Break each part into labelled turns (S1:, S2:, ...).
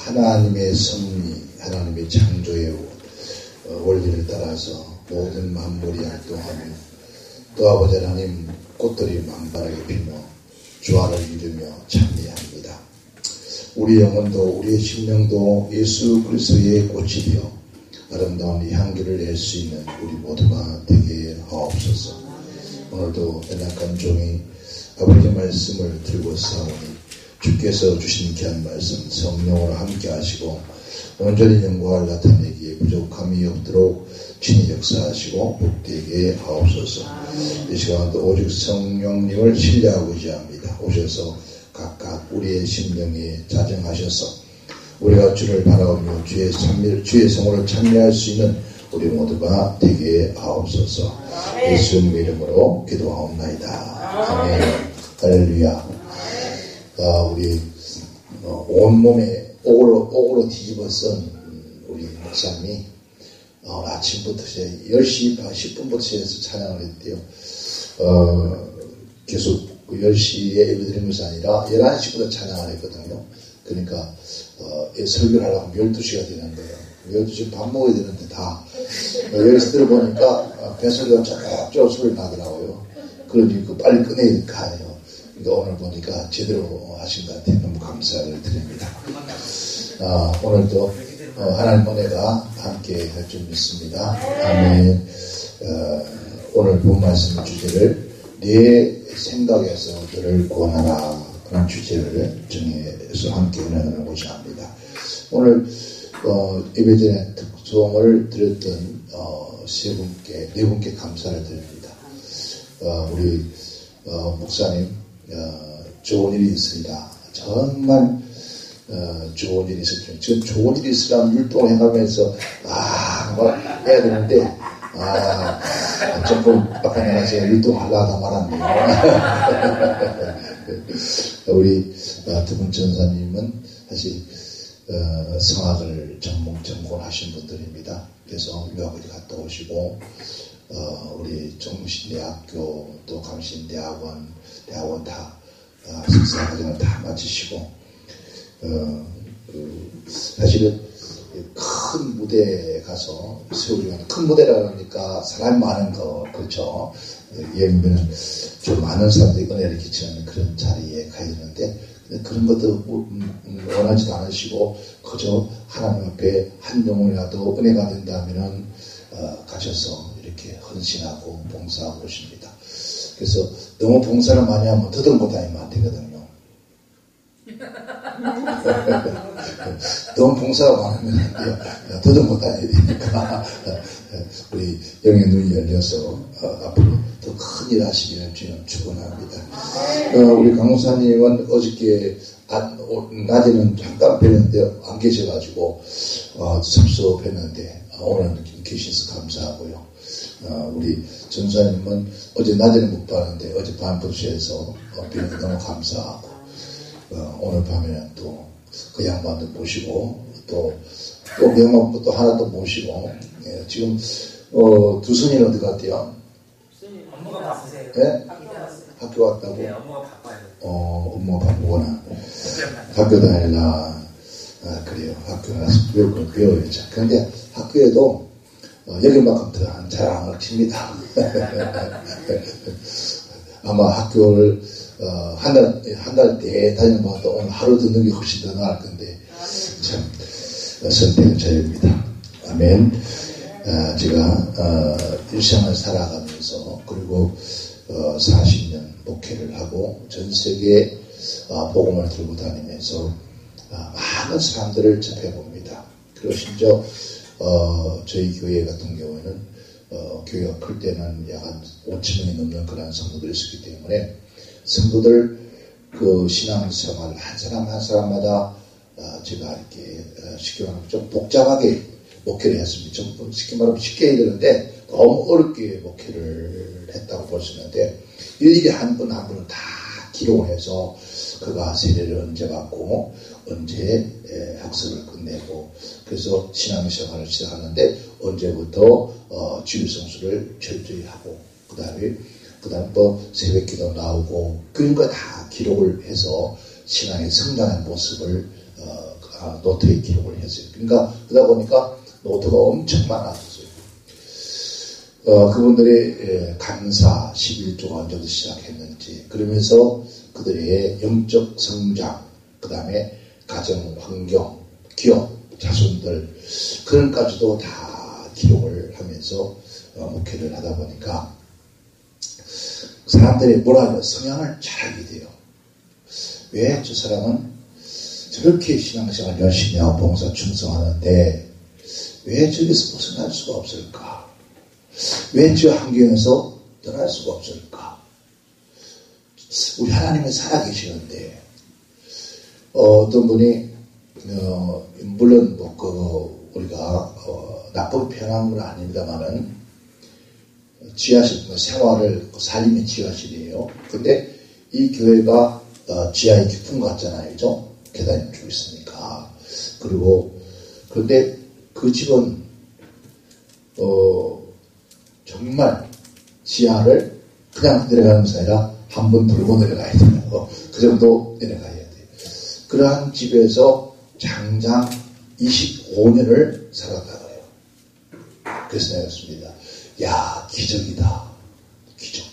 S1: 하나님의 섭리, 하나님의 창조의 원리를 따라서 모든 만물이 활동하며 또 아버지 하나님 꽃들이 만발하게 피며 조화를 이루며 찬미합니다. 우리 영혼도 우리의 심령도 예수 그리스도의 꽃이 되어 아름다운 이 향기를 낼 수 있는 우리 모두가 되게 하옵소서. 오늘도 연약한 종이 아버지 말씀을 들고 싸우니 주께서 주신 귀한 말씀 성령으로 함께 하시고 온전히 영광을 나타내기에 부족함이 없도록 친히 역사하시고 복되게 하옵소서. 이 시간도 오직 성령님을 신뢰하고 의지합니다. 오셔서 각각 우리의 심령에 자정하셔서 우리가 주를 바라보며 주의 성호를 찬미할 수 있는 우리 모두가 되게 하옵소서. 예수님의 이름으로 기도하옵나이다. 아멘. 할렐루야. 우리 온몸에 옥으로 뒤집어 쓴 우리 목사님이 아침부터 10시 10분부터 해서 찬양을 했대요. 계속 10시에 예배드리는 것이 아니라 11시부터 찬양을 했거든요. 그러니까 설교를 하려면 12시가 되는 거예요. 12시 밥 먹어야 되는데 다 여기서 들어보니까 뱃소리가 쫙쫙 소리 나더라고요. 그러니 빨리 꺼내야 해요. 그러니까 오늘 보니까 제대로 하신 것 같아요. 너무 감사를 드립니다. 오늘도 하나님 은혜가 함께 할 줄 믿습니다. 아멘. 오늘 본 말씀 주제를 내 생각에서 너를 구원하라 라는 주제를 정해서 함께 은혜 나누고자 합니다. 오늘 예배 전에 특송을 드렸던 네 분께 감사를 드립니다. 우리 목사님 좋은 일이 있습니다. 정말 좋은 일이 있었죠. 지금 좋은 일이 있으라면 율동을 해가면서 막 해야 되는데 조금 아까 내가 제가 율동하려다 말았네요. 우리 두 분 전사님은 사실 성악을 전공하신 분들입니다. 그래서 유학을 갔다 오시고 우리 정신대학교 또 감신대학원 다 석사 과정을 다 마치시고 사실은 큰 무대에 가서 세우려고 큰 무대라 그러니까 사람이 많은 거 그렇죠. 예비는 좀 많은 사람들이 은혜를 끼치는 그런 자리에 가야 되는데 그런 것도 원하지도 않으시고 그저 하나님 앞에 한 영혼이라도 은혜가 된다면은 가셔서 이렇게 헌신하고 봉사하고 오십니다. 그래서 너무 봉사를 많이 하면 더듬고 다니면 안 되거든요. 너무 봉사가 많으면 안 돼요. 더듬고 다녀야 되니까 우리 영의 눈이 열려서 앞으로 더 큰 일 하시기를 주님 축원합니다. 우리 강목사님은 어저께 낮에는 잠깐 뵀는데 안 계셔가지고 섭섭했는데 오늘 계셔서 감사하고요. 우리 전사님은 어제 낮에는 못 봤는데 어제 밤부터 뵈서 너무 감사하고 오늘 밤에는 또 그 양반도 모시고 또 명함도 또 하나 더 모시고 지금 두 손이 어디 갔대요?
S2: 업무가 바쁘세요.
S1: 네? 학교 왔다고?
S2: 네, 업무가 바빠요.
S1: 업무가 바쁘구나. 학교 다니라. 그래요. 학교 가서 배워야죠. 그런데 학교에도 여기만큼 더 잘 안 칩니다. 아마 학교를 한 달 때 다녀봐도 오늘 하루 듣는 게 훨씬 더 나을 건데 참 선택은 자유입니다. 아멘. 제가 일상을 살아가면서 그리고 40년 목회를 하고 전 세계에 복음을 들고 다니면서 많은 사람들을 접해봅니다. 그리고 심지어 저희 교회 같은 경우에는 교회가 클 때는 약 한 5,000명이 넘는 그런 성도들이 있었기 때문에 성도들 그 신앙생활 한 사람 한 사람마다 제가 이렇게 쉽게 말하면 좀 복잡하게 목회를 했습니다. 좀 쉽게 말하면 쉽게 해야 되는데 너무 어렵게 목회를 했다고 볼 수 있는데 일일이 한 분 한 분을 다 기록을 해서 그가 세례를 언제 받고 언제 학습을 끝내고 그래서 신앙생활을 시작하는데 언제부터 주일성수를 철저히 하고 그 다음에 또 새벽기도 나오고 그런 거 다 기록을 해서 신앙의 성장의 모습을 노트에 기록을 했어요. 그러니까 그러다 보니까 노트가 엄청 많아졌어요. 그분들의 강사 11조가 언제부터 시작했는지, 그러면서 그들의 영적 성장, 그 다음에 가정 환경, 기업, 자손들, 그런까지도 다 기록을 하면서 목회를 하다 보니까 사람들이 뭐라 성향을 잘 알게 돼요. 왜 저 사람은 저렇게 신앙생활 열심히 하고 봉사 충성하는데 왜 저기서 벗어날 수가 없을까? 왜 저 환경에서 떠날 수가 없을까? 우리 하나님이 살아계시는데, 어떤 분이, 물론, 우리가, 나쁘게 표현한 건 아닙니다만은, 지하실, 생활을, 살림의 지하실이에요. 근데 이 교회가, 지하에 깊은 것 같잖아요. 그죠? 계단이 쭉 있으니까. 그런데 그 집은, 정말 지하를 그냥 내려가는 것이 아니라 한 번 돌고 내려가야 돼요. 그 정도 내려가야 돼요. 그러한 집에서 장장 25년을 살았다고 해요. 그래서 내렸습니다. 야, 기적이다. 기적.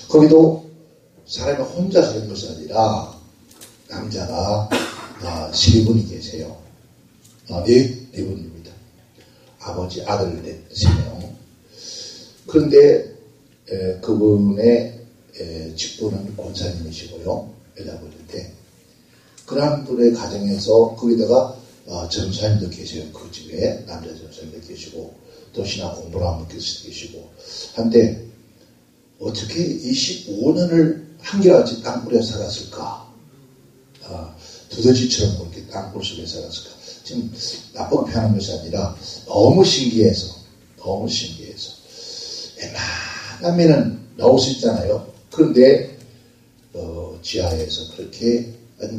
S1: 거기도 사람이 혼자 사는 것이 아니라 남자가 3분이 계세요. 네 분입니다. 아버지, 아들 3명. 그런데 그분의 직분은 권사님이시고요. 여자분인데 그런 분의 가정에서 거기다가 전사님도 계세요. 그 집에 남자 전사님도 계시고 또 신학 공부를 하는 교수도 계시고 한데 어떻게 25년을 한결같이 땅굴에 살았을까? 두더지처럼 그렇게 땅굴 속에 살았을까? 지금 나쁘게 표현한 것이 아니라 너무 신기해서 웬만하면은 나올 수 있잖아요. 그런데 지하에서 그렇게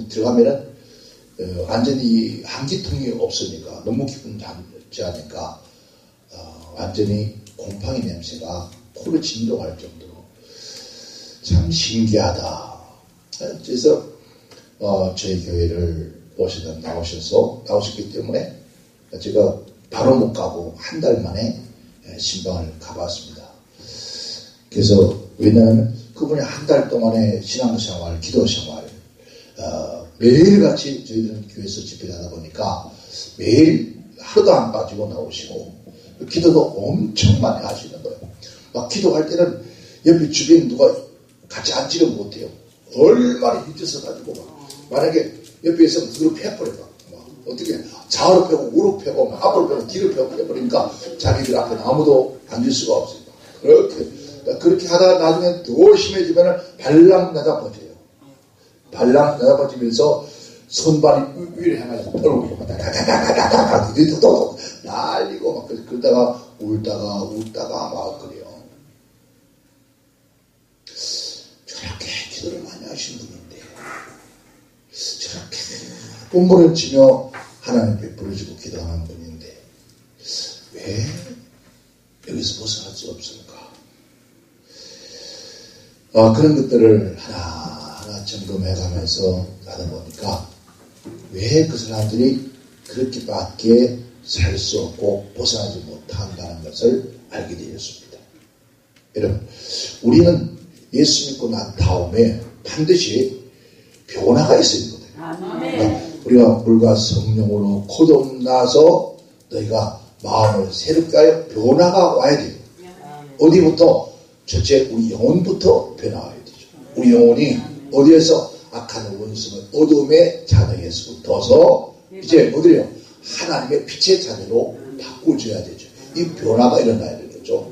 S1: 들어가면은 완전히 한기통이 없으니까 너무 깊은 지하니까 완전히 곰팡이 냄새가 코를 진동할 정도로 참 신기하다. 그래서 저희 교회를 나오셨기 때문에 제가 바로 못 가고 한 달 만에 신방을 가봤습니다. 그래서 왜냐하면 그분이 한 달 동안의 신앙생활, 기도생활 매일같이 저희들은 교회에서 집회를 하다 보니까 매일 하루도 안 빠지고 나오시고 기도도 엄청 많이 하시는 거예요. 막 기도할 때는 옆에 주변에 누가 같이 앉지를 못해요. 얼마나 밑에서 가지고 만약에 옆에 있으면 뒤로 패버려요. 어떻게 좌우로 펴고 우로 펴고 앞으로 펴고 뒤로 펴고 해버리니까 자기들 앞에 아무도 앉을 수가 없어요. 그렇게 하다가 나중에 더 심해지면 발랑 낮아버져요. 발랑 낮아버지면서 손발이 위로 향해서 떨고 다다다다다다다 또 날리고 막 그러다가 웃다가 막 그래요. 저렇게 기도를 많이 하시는 분인데 저렇게 뽕보를 치며 하나님 베풀어주고 기도하는 분인데 왜 여기서 벗어날 수 없을까? 그런 것들을 하나하나 점검해가면서 하다 보니까 왜 그 사람들이 그렇게밖에 살 수 없고 벗어나지 못한다는 것을 알게 되었습니다. 여러분, 우리는 예수 믿고 난 다음에 반드시 변화가 있어야 되거든요. 우리가 물과 성령으로 거듭나서 너희가 마음을 새롭게 하여 변화가 와야 돼요. 어디부터? 첫째, 우리 영혼부터 변화해야 되죠. 우리 영혼이 어디에서? 악한 원수는 어둠의 자녀에서부터서 이제 어디래요? 하나님의 빛의 자녀로 바꿔줘야 되죠. 이 변화가 일어나야 되겠죠.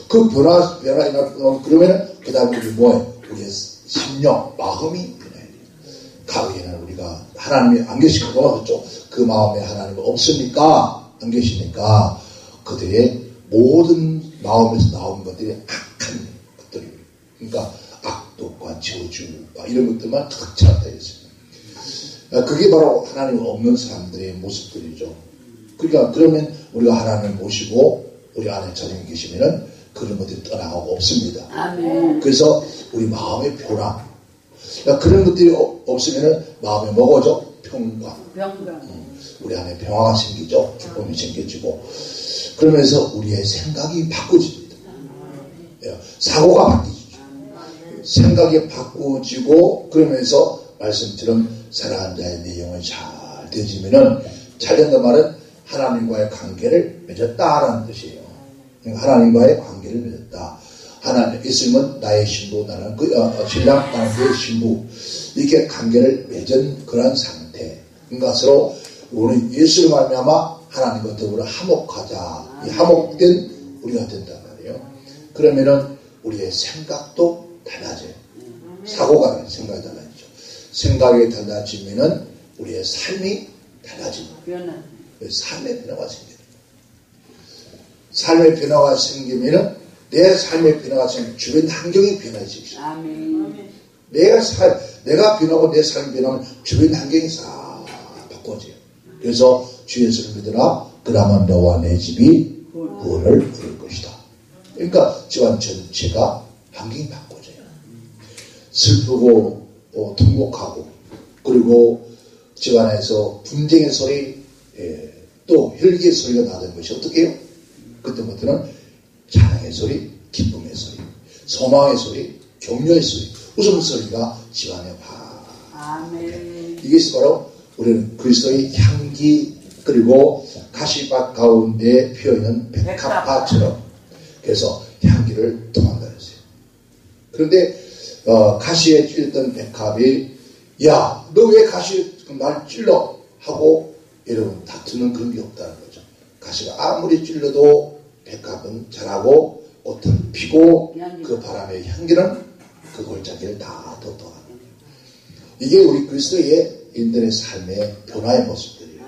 S1: 그 변화 일어나면 그러면은 그 다음에 우리 뭐예요? 우리의 심령, 마음이 변해야 돼요. 가위에는 우리가 하나님이 안 계시고 그렇죠. 그 마음에 하나님은 없으니까 안 계시니까 그들의 모든 마음에서 나온 것들이 악한 것들이에요. 그러니까 악독과 저주와 이런 것들만 가득 차다 했어요. 그게 바로 하나님 없는 사람들의 모습들이죠. 그러니까 그러면 우리가 하나님을 모시고 우리 안에 자녀이 계시면은 그런 것들이 떠나가고 없습니다.
S3: 아멘.
S1: 그래서 우리 마음의 변화. 그러니까 그런 것들이 없으면은 마음이 먹어져 평강.
S3: 평강.
S1: 우리 안에 평화가 생기죠. 기쁨이 생겨지고. 그러면서 우리의 생각이 바꿔집니다. 사고가 바뀌죠. 생각이 바꿔지고 그러면서 말씀처럼 사랑하는 자의 내용이 잘 되어지면은 잘 된다 말은 하나님과의 관계를 맺었다라는 뜻이에요. 하나님과의 관계를 맺었다. 하나님, 예수님은 나의 신부, 나는 신랑, 나는 그의 신부. 이렇게 관계를 맺은 그런 상태. 그러니까 서로 우리 예수를 말미암아 하나님과 더불어 화목하자. 이 화목된 우리가 된단 말이에요. 그러면은 우리의 생각도 달라져요. 사고가 달라요. 생각이 달라지죠. 생각이 달라지면은 우리의 삶이 달라집니다. 삶의 변화가 생겨요. 삶의 변화가 생기면은 내 삶의 변화가 생기면 주변 환경이 변화해지죠. 내가 변하고 내 삶이 변하면 주변 환경이 싹 바꿔져요. 그래서 주 예수를 믿으라. 그러면 너와 내 집이 구원을 얻을 것이다. 그러니까 집안 전체가 환경이 바꿔져요. 슬프고 통곡하고 그리고 집안에서 분쟁의 소리 또 혈기의 소리가 나는 것이 어떻게 해요? 그때부터는 찬양의 소리, 기쁨의 소리, 소망의 소리, 격려의 소리, 웃음소리가 집안에
S3: 아멘.
S1: 이것이 바로 우리는 그리스도의 향기 그리고 가시밭 가운데 피어있는 백합화처럼 그래서 향기를 통한다 했어요. 그런데 가시에 찔렸던 백합이 야, 너 왜 가시에 날 찔러? 하고 여러분 다투는 그런 게 없다는 거죠. 가시가 아무리 찔러도 백합은 자라고 꽃은 피고 그 바람의 향기는 그 골짜기를 다 덮어가는 거예요. 이게 우리 그리스도의 인들의 삶의 변화의 모습들이에요.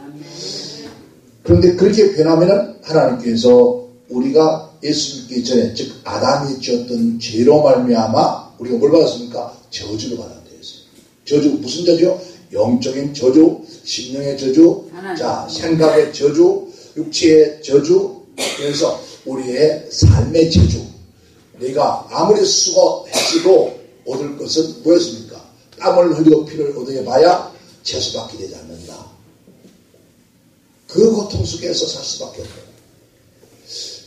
S1: 그런데 그렇게 변하면은 하나님께서 우리가 예수 믿기 전에 즉 아담이 지었던 죄로 말미암아 우리가 뭘 받았습니까? 저주를 받았다 했어요. 저주 무슨 저주요? 영적인 저주, 심령의 저주, 자 생각의 저주, 육체의 저주. 그래서 우리의 삶의 저주. 내가 아무리 수고했어도 얻을 것은 뭐였습니까? 땀을 흘리고 피를 얻어 봐야 채소밖에 되지 않는다. 그 고통 속에서 살 수밖에 없어요.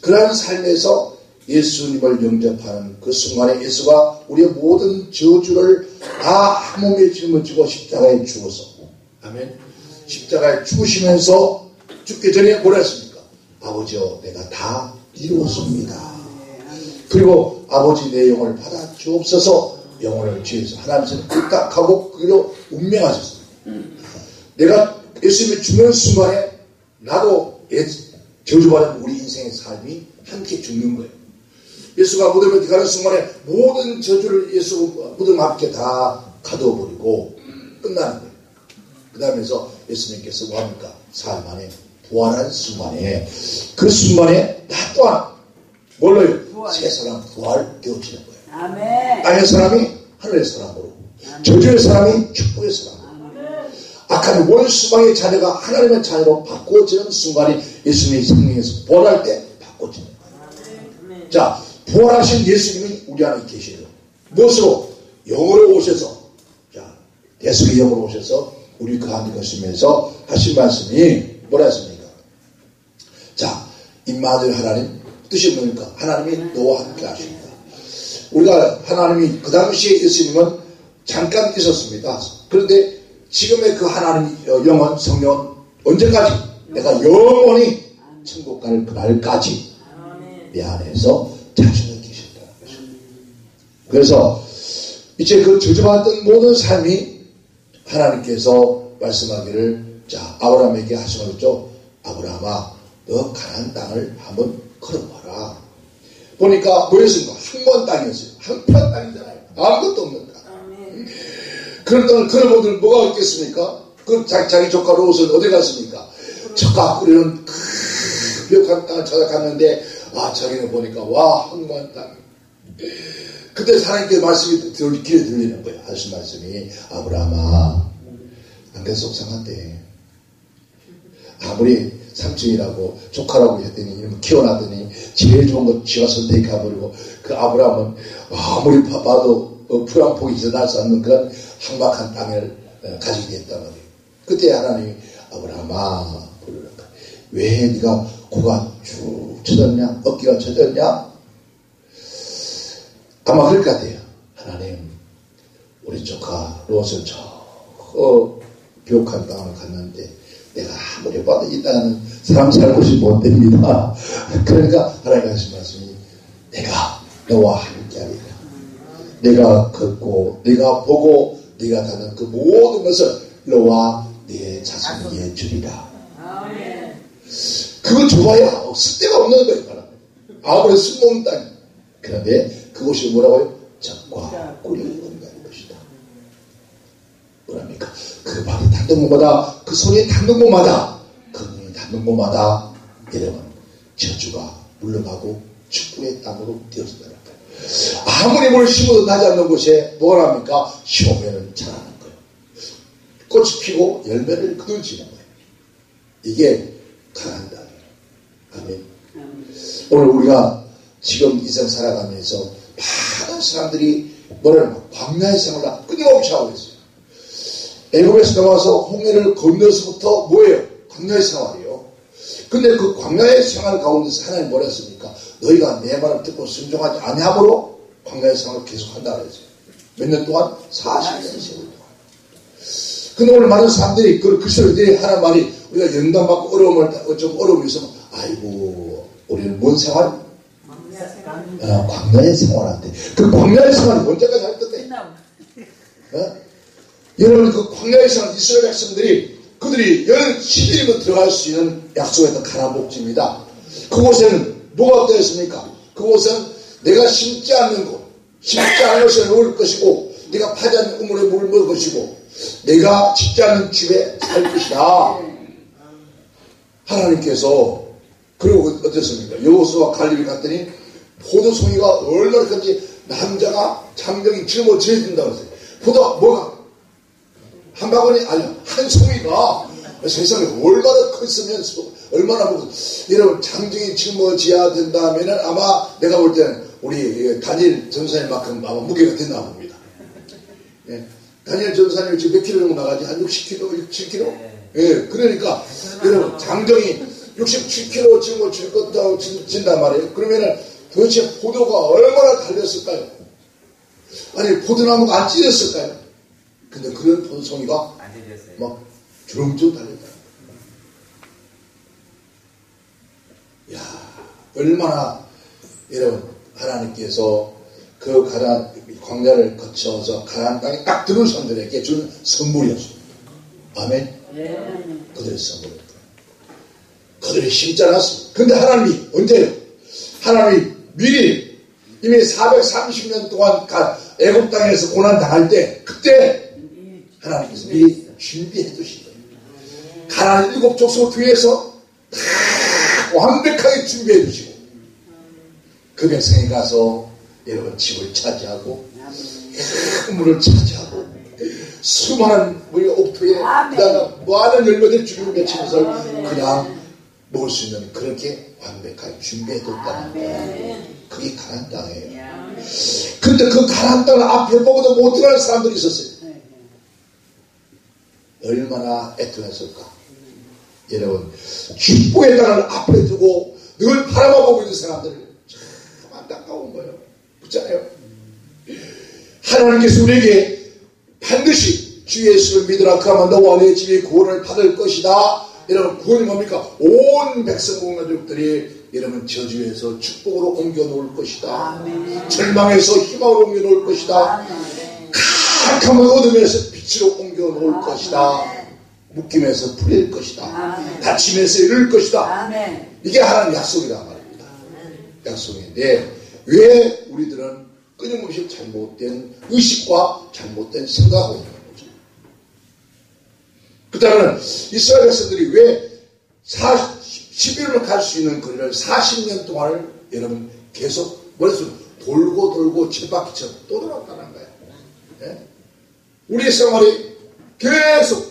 S1: 그러한 삶에서 예수님을 영접하는 그 순간에 예수가 우리의 모든 저주를 다 한 몸에 짊어지고 십자가에 죽어서 아멘. 십자가에 죽으시면서 죽기 전에 뭐라 했습니까? 아버지여 내가 다 이루었습니다. 그리고 아버지 내 영혼을 받아 주옵소서. 영혼을 주에서 하나님께서 부탁하고 그로 운명하셨습니다. 내가 예수님이 죽는 순간에 나도 저주받은 우리 인생의 삶이 함께 죽는 거예요. 예수가 무덤에 들어가는 순간에 모든 저주를 예수 무덤 앞에 다 가둬버리고 끝나는 거예요. 그 다음에서 예수님께서 뭐합니까? 사흘 만에 부활한 순간에 그 순간에 나 또한 뭘로요? 새 사람 부활되어지는 거예요.
S3: 아멘.
S1: 땅의 사람이 하늘의 사람으로 저주의 사람이 축복의 사람으로 악한 원수방의 자녀가 하나님의 자녀로 바꿔지는 순간이 예수님의 생명에서 부활할 때 바꿔지는 거예요. 자, 부활하신 예수님이 우리 안에 계시죠. 무엇으로? 영으로 오셔서 자, 예수의 영으로 오셔서 우리 그 안에 계시면서 하신 말씀이 뭐라 했습니까? 자, 임마누엘 하나님 뜻이 뭡니까? 하나님이 너와 함께 하십니다. 우리가 하나님이 그 당시에 예수님은 잠깐 있었습니다. 그런데 지금의 그 하나님 영원 성령은 언제까지? 내가 영원히 천국 갈 그날까지 내 안에서 자신을 계신다는 것입니다. 그래서 이제 그 저주받았던 모든 삶이 하나님께서 말씀하기를 자 아브라함에게 하시면서 아브라함아 너 가나안 땅을 한번 걸어봐라. 보니까 뭐였습니까? 한번 땅이었어요. 한편 땅이잖아요. 아무것도 없는 땅. 그런 땅을 걸어보들 뭐가 있겠습니까? 그 자기 조카 롯은 어디 갔습니까? 저가 꾸리는 벽한 땅을 찾아갔는데 자기는 보니까 한번 땅. 그때 하나님께 말씀이 귀에 들리는 거예요. 하신 말씀이 아브라함아 안 그래서 속상한데 아무리 삼촌이라고 조카라고 했더니 키워놨더니 제일 좋은 거 지가 선택해버리고 그 아브라함은 아무리 봐도 부양폭이 지날 수 없는 그런 황박한 땅을 가지게 됐단 말이에요. 그때 하나님이 아브라함아 부르는 거야. 왜 네가 코가 쭉 쳐졌냐? 어깨가 쳐졌냐? 아마 그럴 것 같아요. 하나님, 우리 조카 롯은 저 비옥한 땅을 갔는데 내가 아무리 봐도 이 땅은 사람 살 곳이 못 됩니다. 그러니까 하나님 하신 말씀이 내가 너와 함께하리라. 내가 걷고 내가 보고 네가 가는 그 모든 것을 너와 네 자손에게 주리라. 그거 좋아야 쓸데가 없는 거예요. 아무리 쓸모없는 땅. 그런데 그곳이 뭐라고요? 적과 꿀이 온다는 것이다. 뭐랍니까? 그 발이 닿는 곳마다, 그 손이 닿는 곳마다, 그 눈이 닿는 곳마다 여러분 저주가 물러가고 축복의 땅으로 되어진다는 거예요. 아무리 뭘 심어도 나지 않는 곳에 뭐가 납니까? 시오면은 자라는 거예요. 꽃이 피고 열매를 거두지는 거예요. 이게 가난한 땅이에요. 아멘. 오늘 우리가 지금 이생 살아가면서 많은 사람들이 뭐라는 광야의 생활을 끊임없이 하고 있어요. 애굽에서 나와서 홍해를 건너서부터 뭐예요? 광야의 생활이에요. 근데 그 광야의 생활 가운데서 하나님 뭐라 했습니까? 너희가 내 말을 듣고 순종하지 아니함으로 광야의 생활을 계속한다 그랬어요. 몇 년 동안? 40년 세월 동안. 근데 오늘 많은 사람들이 그 시절에 하는 말이 우리가 영감받고 어려움이 있으면 아이고 우리는 뭔 생활? 광야의 생활한테. 그 광야의 생활이 언제까지 할 건데? 여러분 그 광야의 생활 이스라엘 백성들이 그들이 11일이면 들어갈 수 있는 약속했던 가나안 복지입니다. 그곳에는 뭐가 되었습니까? 그곳은 내가 심지 않는 곳, 심지 않은 것에 먹을 것이고 내가 파지 않는 우물에 물을 먹을 것이고 내가 짓지 않는 집에 살 것이다. 하나님께서 그리고 어땠습니까? 여호수아와 갈렙이 갔더니 포도송이가 얼마나 큰지 남자가 장정이 짊어져야 된다고 했어요. 포도가 뭐가? 한 바구니 아니야. 한 송이가 세상에 얼마나 컸으면 얼마나 뭐 여러분 장정이 짊어져야 된다면은 아마 내가 볼 때는 우리 다니엘 전사님만큼 아마 무게가 됐나 봅니다. 예. 다니엘 전사님이 지금 몇 킬로 정도 나가지? 한 60킬로, 67킬로? 예. 그러니까 여러분 장정이 67kg 짊어질 것도 진단 말이에요. 그러면은 도대체 포도가 얼마나 달렸을까요? 아니 포도나무가 안 찢었을까요? 근데 그런 포도송이가 막 주렁주렁 달렸다. 야 얼마나 여러분 하나님께서 그 가나안 광야를 거쳐서 가나안 땅에 딱 들어온 사람들에게 주는 선물이었습니다. 아멘. 그들의 선물이었다. 그들이 심지 않았습니다. 근데 하나님이 언제요? 하나님이 미리 이미 430년 동안 애굽 땅에서 고난 당할 때 그때 하나님께서 미리 준비해 두신 거예요. 가나안 7 족속 뒤에서 다 완벽하게 준비해 주시고 그 백성에 가서 여러분 집을 차지하고 물을 차지하고 수많은 우리 옥토에 그다가 많은 열매들 주님을 맺히면서 그냥 먹을 수 있는 그렇게 완벽하게 준비해뒀다는 거예요. 그게 가나안 땅이에요. 근데 그 가나안 땅을 앞에 보고도 못 들어가는 사람들이 있었어요. 얼마나 애통했을까. 여러분 축복의 땅을 앞에 두고 늘 바라만 보고 있는 사람들 참 안타까운 거예요. 그렇잖아요. 하나님께서 우리에게 반드시 주 예수를 믿으라 그러면 너와 내 집이 구원을 받을 것이다. 여러분 구원이 뭡니까? 온 백성 가족들이 여러분 저주에서 축복으로 옮겨 놓을 것이다. 아멘. 절망에서 희망으로 옮겨 놓을 것이다. 캄캄한 어둠에서 빛으로 옮겨 놓을 것이다. 묶임에서 풀릴 것이다. 아멘. 다짐에서 이룰 것이다. 아멘. 이게 하나님 약속이란 말입니다. 약속인데 왜 우리들은 끊임없이 잘못된 의식과 잘못된 생각하고 있는 거죠. 그 다음에 이스라엘 백성들이 왜 11일을 갈 수 있는 거리를 40년 동안을 여러분 계속 머릿속으로 돌고 칠바퀴처럼 또 돌아왔다는 거예요. 네? 우리의 생활이 계속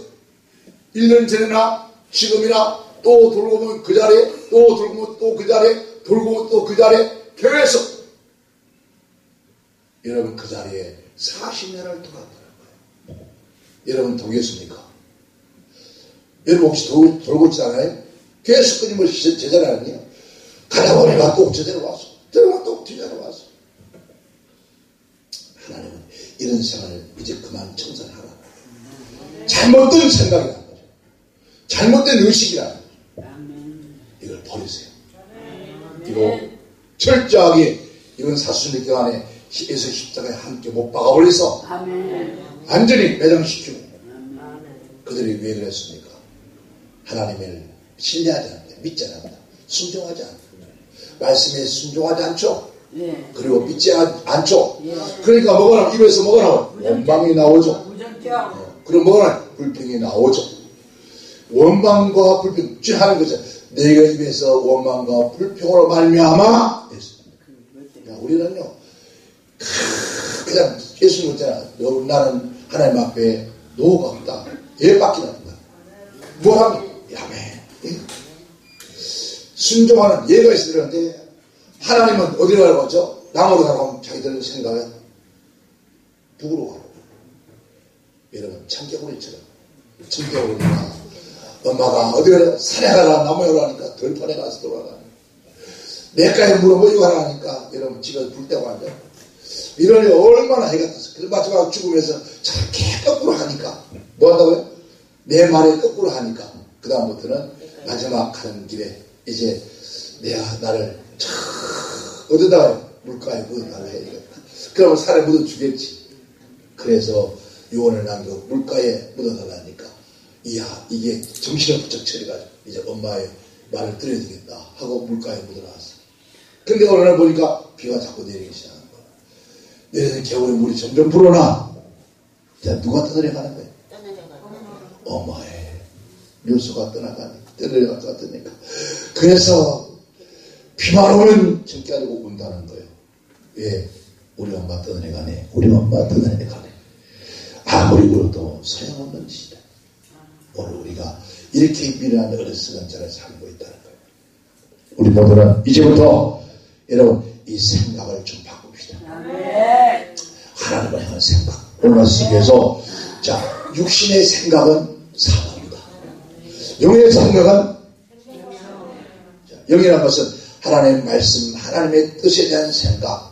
S1: 1년 전이나 지금이나 또 돌고 보면 그 자리에 또 돌고 또 그 자리에 돌고 또 그 자리에 계속 여러분 그 자리에 40년을 돌았다는 거예요. 여러분 보겠습니까? 여러분 혹시 돌고 있지 않아요? 계속 끊임없이 제자를 하느냐? 가다 보니까 또 제자로 와서, 들어가 또 제자로 와서. 하나님은 이런 생활을 이제 그만 청산하라. 잘못된 생각이라는 거죠. 잘못된 의식이라는 거죠. 이걸 버리세요. 이거 철저하게 이번 사순절 안에 예수 십자가에 함께 못 박아버려서 완전히 매장시키고 그들이 왜 그랬습니까? 하나님을 신뢰하지 않는다. 믿지 않는다. 순종하지 않는다. 말씀에 순종하지 않죠. 그리고 믿지 않죠. 그러니까 뭐가 나와? 입에서 뭐가 나와? 원망이 나오죠. 그럼 뭐가 나와? 불평이 나오죠. 원망과 불평 하는 거죠. 내가 입에서 원망과 불평으로 말미암아 했습니다. 우리는요 그냥 예수님 있잖아. 나는 하나님 앞에 노가 없다. 예밖에 없다. 뭐하면 야매 순종하는 예가 있으려는데 하나님은 어디로 가라고 하죠? 남으로 가라고 자기들 생각에 북으로 가라고. 여러분 참깨구리처럼 참깨구리가 엄마가 어디 가라 산에 가라 나무에 가라니까 들판에 가서 돌아가는 내가에 물어보고 가라니까 여러분 집에서 불 떼고 앉아. 이러니 얼마나 해가 떴어. 그래서 마지막 죽으면서 저렇게 거꾸로 하니까 뭐 한다고요? 내 말에 거꾸로 하니까 그 다음부터는 마지막 가는 길에 이제 내가 나를 어디다가 물가에 묻어달라 해야겠다. 그러면 살에 묻어 주겠지. 그래서 유언을 남겨 물가에 묻어달라니까 이야 이게 정신을 부쩍 차려가지고 이제 엄마의 말을 들어야 되겠다 하고 물가에 묻어놨어. 근데 어느 날 보니까 비가 자꾸 내리기 시작한 거야. 내리는 겨울에 물이 점점 불어나. 자, 누가 떠내려가는 거야? 엄마의 묘수가 떠내려갔다니까. 그래서 비만 오면 정기 가지고 운다는 거예요. 왜? 우리 엄마 떠내려가네. 우리 엄마 떠내려가네. 아무리 울어도 소용없는 짓이다. 오늘 우리가 이렇게 미련한 어린 시간짜리 살고 있다는 거예요. 우리 모두는 이제부터 여러분 이 생각을 좀 바꿉시다. 하나님을 향한 생각. 오늘 말씀에서 자 육신의 생각은 사망이다. 영의 생각은 영이라는 것은 하나님의 말씀, 하나님의 뜻에 대한 생각.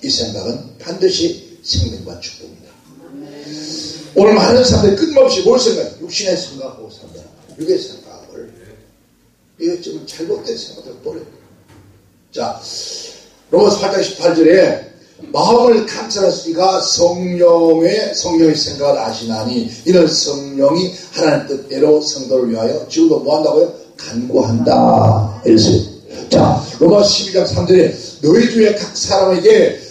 S1: 이 생각은 반드시 생명과 축복입니다. 오늘 많은 사람들이 끊임없이 뭘 생각해요? 육신의 생각하고 산다. 육의 생각을 이게 좀 잘못된 생각을 버려요. 자, 로마서 8장 18절에 마음을 감찰하시니까 성령의 생각을 아시나니 이는 성령이 하나님 뜻대로 성도를 위하여 지금도 뭐 한다고요? 간구한다. 이랬어요. 자, 로마서 12장 3절에 너희 중에 각 사람에게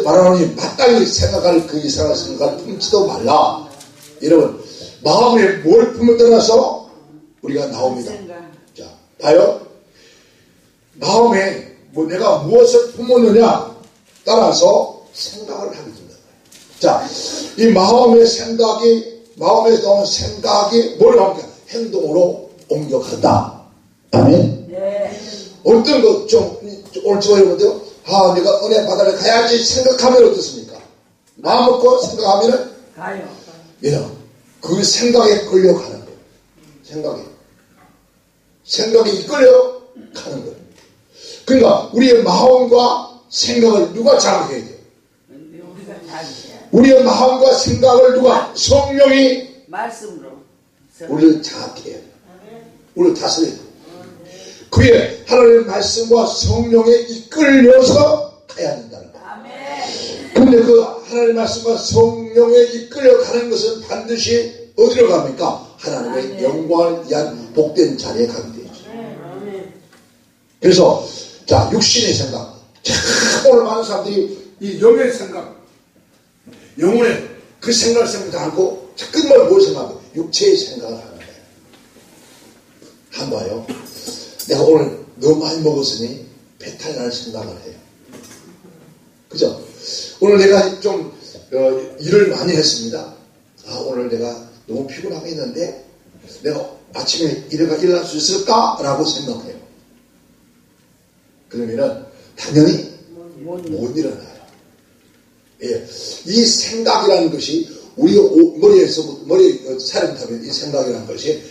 S1: 말하노니 마땅히 생각할 그 이상의 생각을 품지도 말라. 여러분 마음에 뭘 품을 떠나서 우리가 나옵니다. 자, 봐요. 마음에 내가 무엇을 품었느냐 따라서 생각을 하게 된다. 자, 이 마음에서 나온 생각이 뭘 합니까? 행동으로 옮겨간다. 아멘.
S3: 네.
S1: 어떤 것 좀 오늘 저 여러분들 내가 은혜 받아야 가야지 생각하면 어떻습니까? 마음 먹고 생각하면은
S3: 가요.
S1: 예, 그 생각에 끌려가는 거예요. 생각에 이끌려 가는 거예요. 그러니까 우리의 마음과 생각을 누가 장악해야 돼요? 우리의 마음과 생각을 누가? 성령이
S3: 말씀으로
S1: 우리를 장악해야 돼요. 우리를 다스려야 돼요. 그의 하나님의 말씀과 성령에 이끌려서 가야 된다는 거예요. 근데 그 하나님의 말씀과 성령에 이끌려 가는 것은 반드시 어디로 갑니까? 하나님의 영광을 위한 복된 자리에 가게 되죠. 그래서 자, 육신의 생각. 오늘 많은 사람들이 이 영의 생각, 영혼의 그 생각을 생각하지 않고 끝만 뭘 생각하고 육체의 생각을 하는 거예요. 한번 봐요. 내가 오늘 너무 많이 먹었으니 배탈 날 생각을 해요. 그죠? 오늘 내가 좀 일을 많이 했습니다. 오늘 내가 너무 피곤하게 했는데 내가 아침에 일어날 수 있을까라고 생각해요. 그러면은 당연히 못 일어나요. 예. 이 생각이라는 것이 우리 머리에 사령탑에 이 생각이라는 것이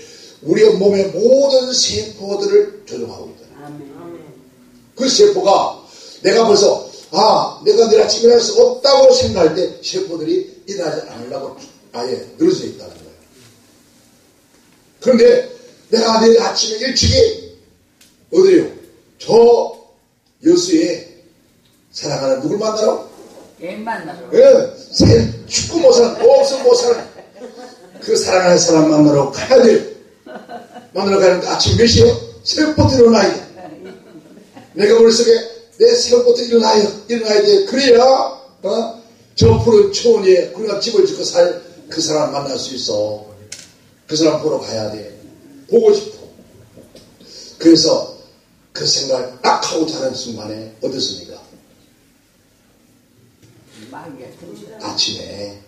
S1: 우리의 몸의 모든 세포들을 조종하고 있잖아요.
S3: 아멘.
S1: 그 세포가 내가 벌써 내가 내일 아침에 일어날 수 없다고 생각할 때 세포들이 일어나지 않으려고 아예 늘어져 있다는 거예요. 그런데 내가 내일 아침에 일찍이 어디요? 저 여수에 사랑하는 누굴 만나러?
S3: 애 만나러.
S1: 축구 못 사는, 없어 못 사는 그 사랑하는 사람 만나러 가야 돼요. 만나러 가는데 아침 몇 시에요? 새벽부터 일어나야 돼. 내가 머릿속에 내 새벽부터 일어나야 돼. 그래야 저 푸른 초원 위에 우리가 집을 짓고 살 그 사람 만날 수 있어. 그 사람 보러 가야 돼. 보고 싶어. 그래서 그 생각을 딱 하고 자는 순간에 어떻습니까? 아침에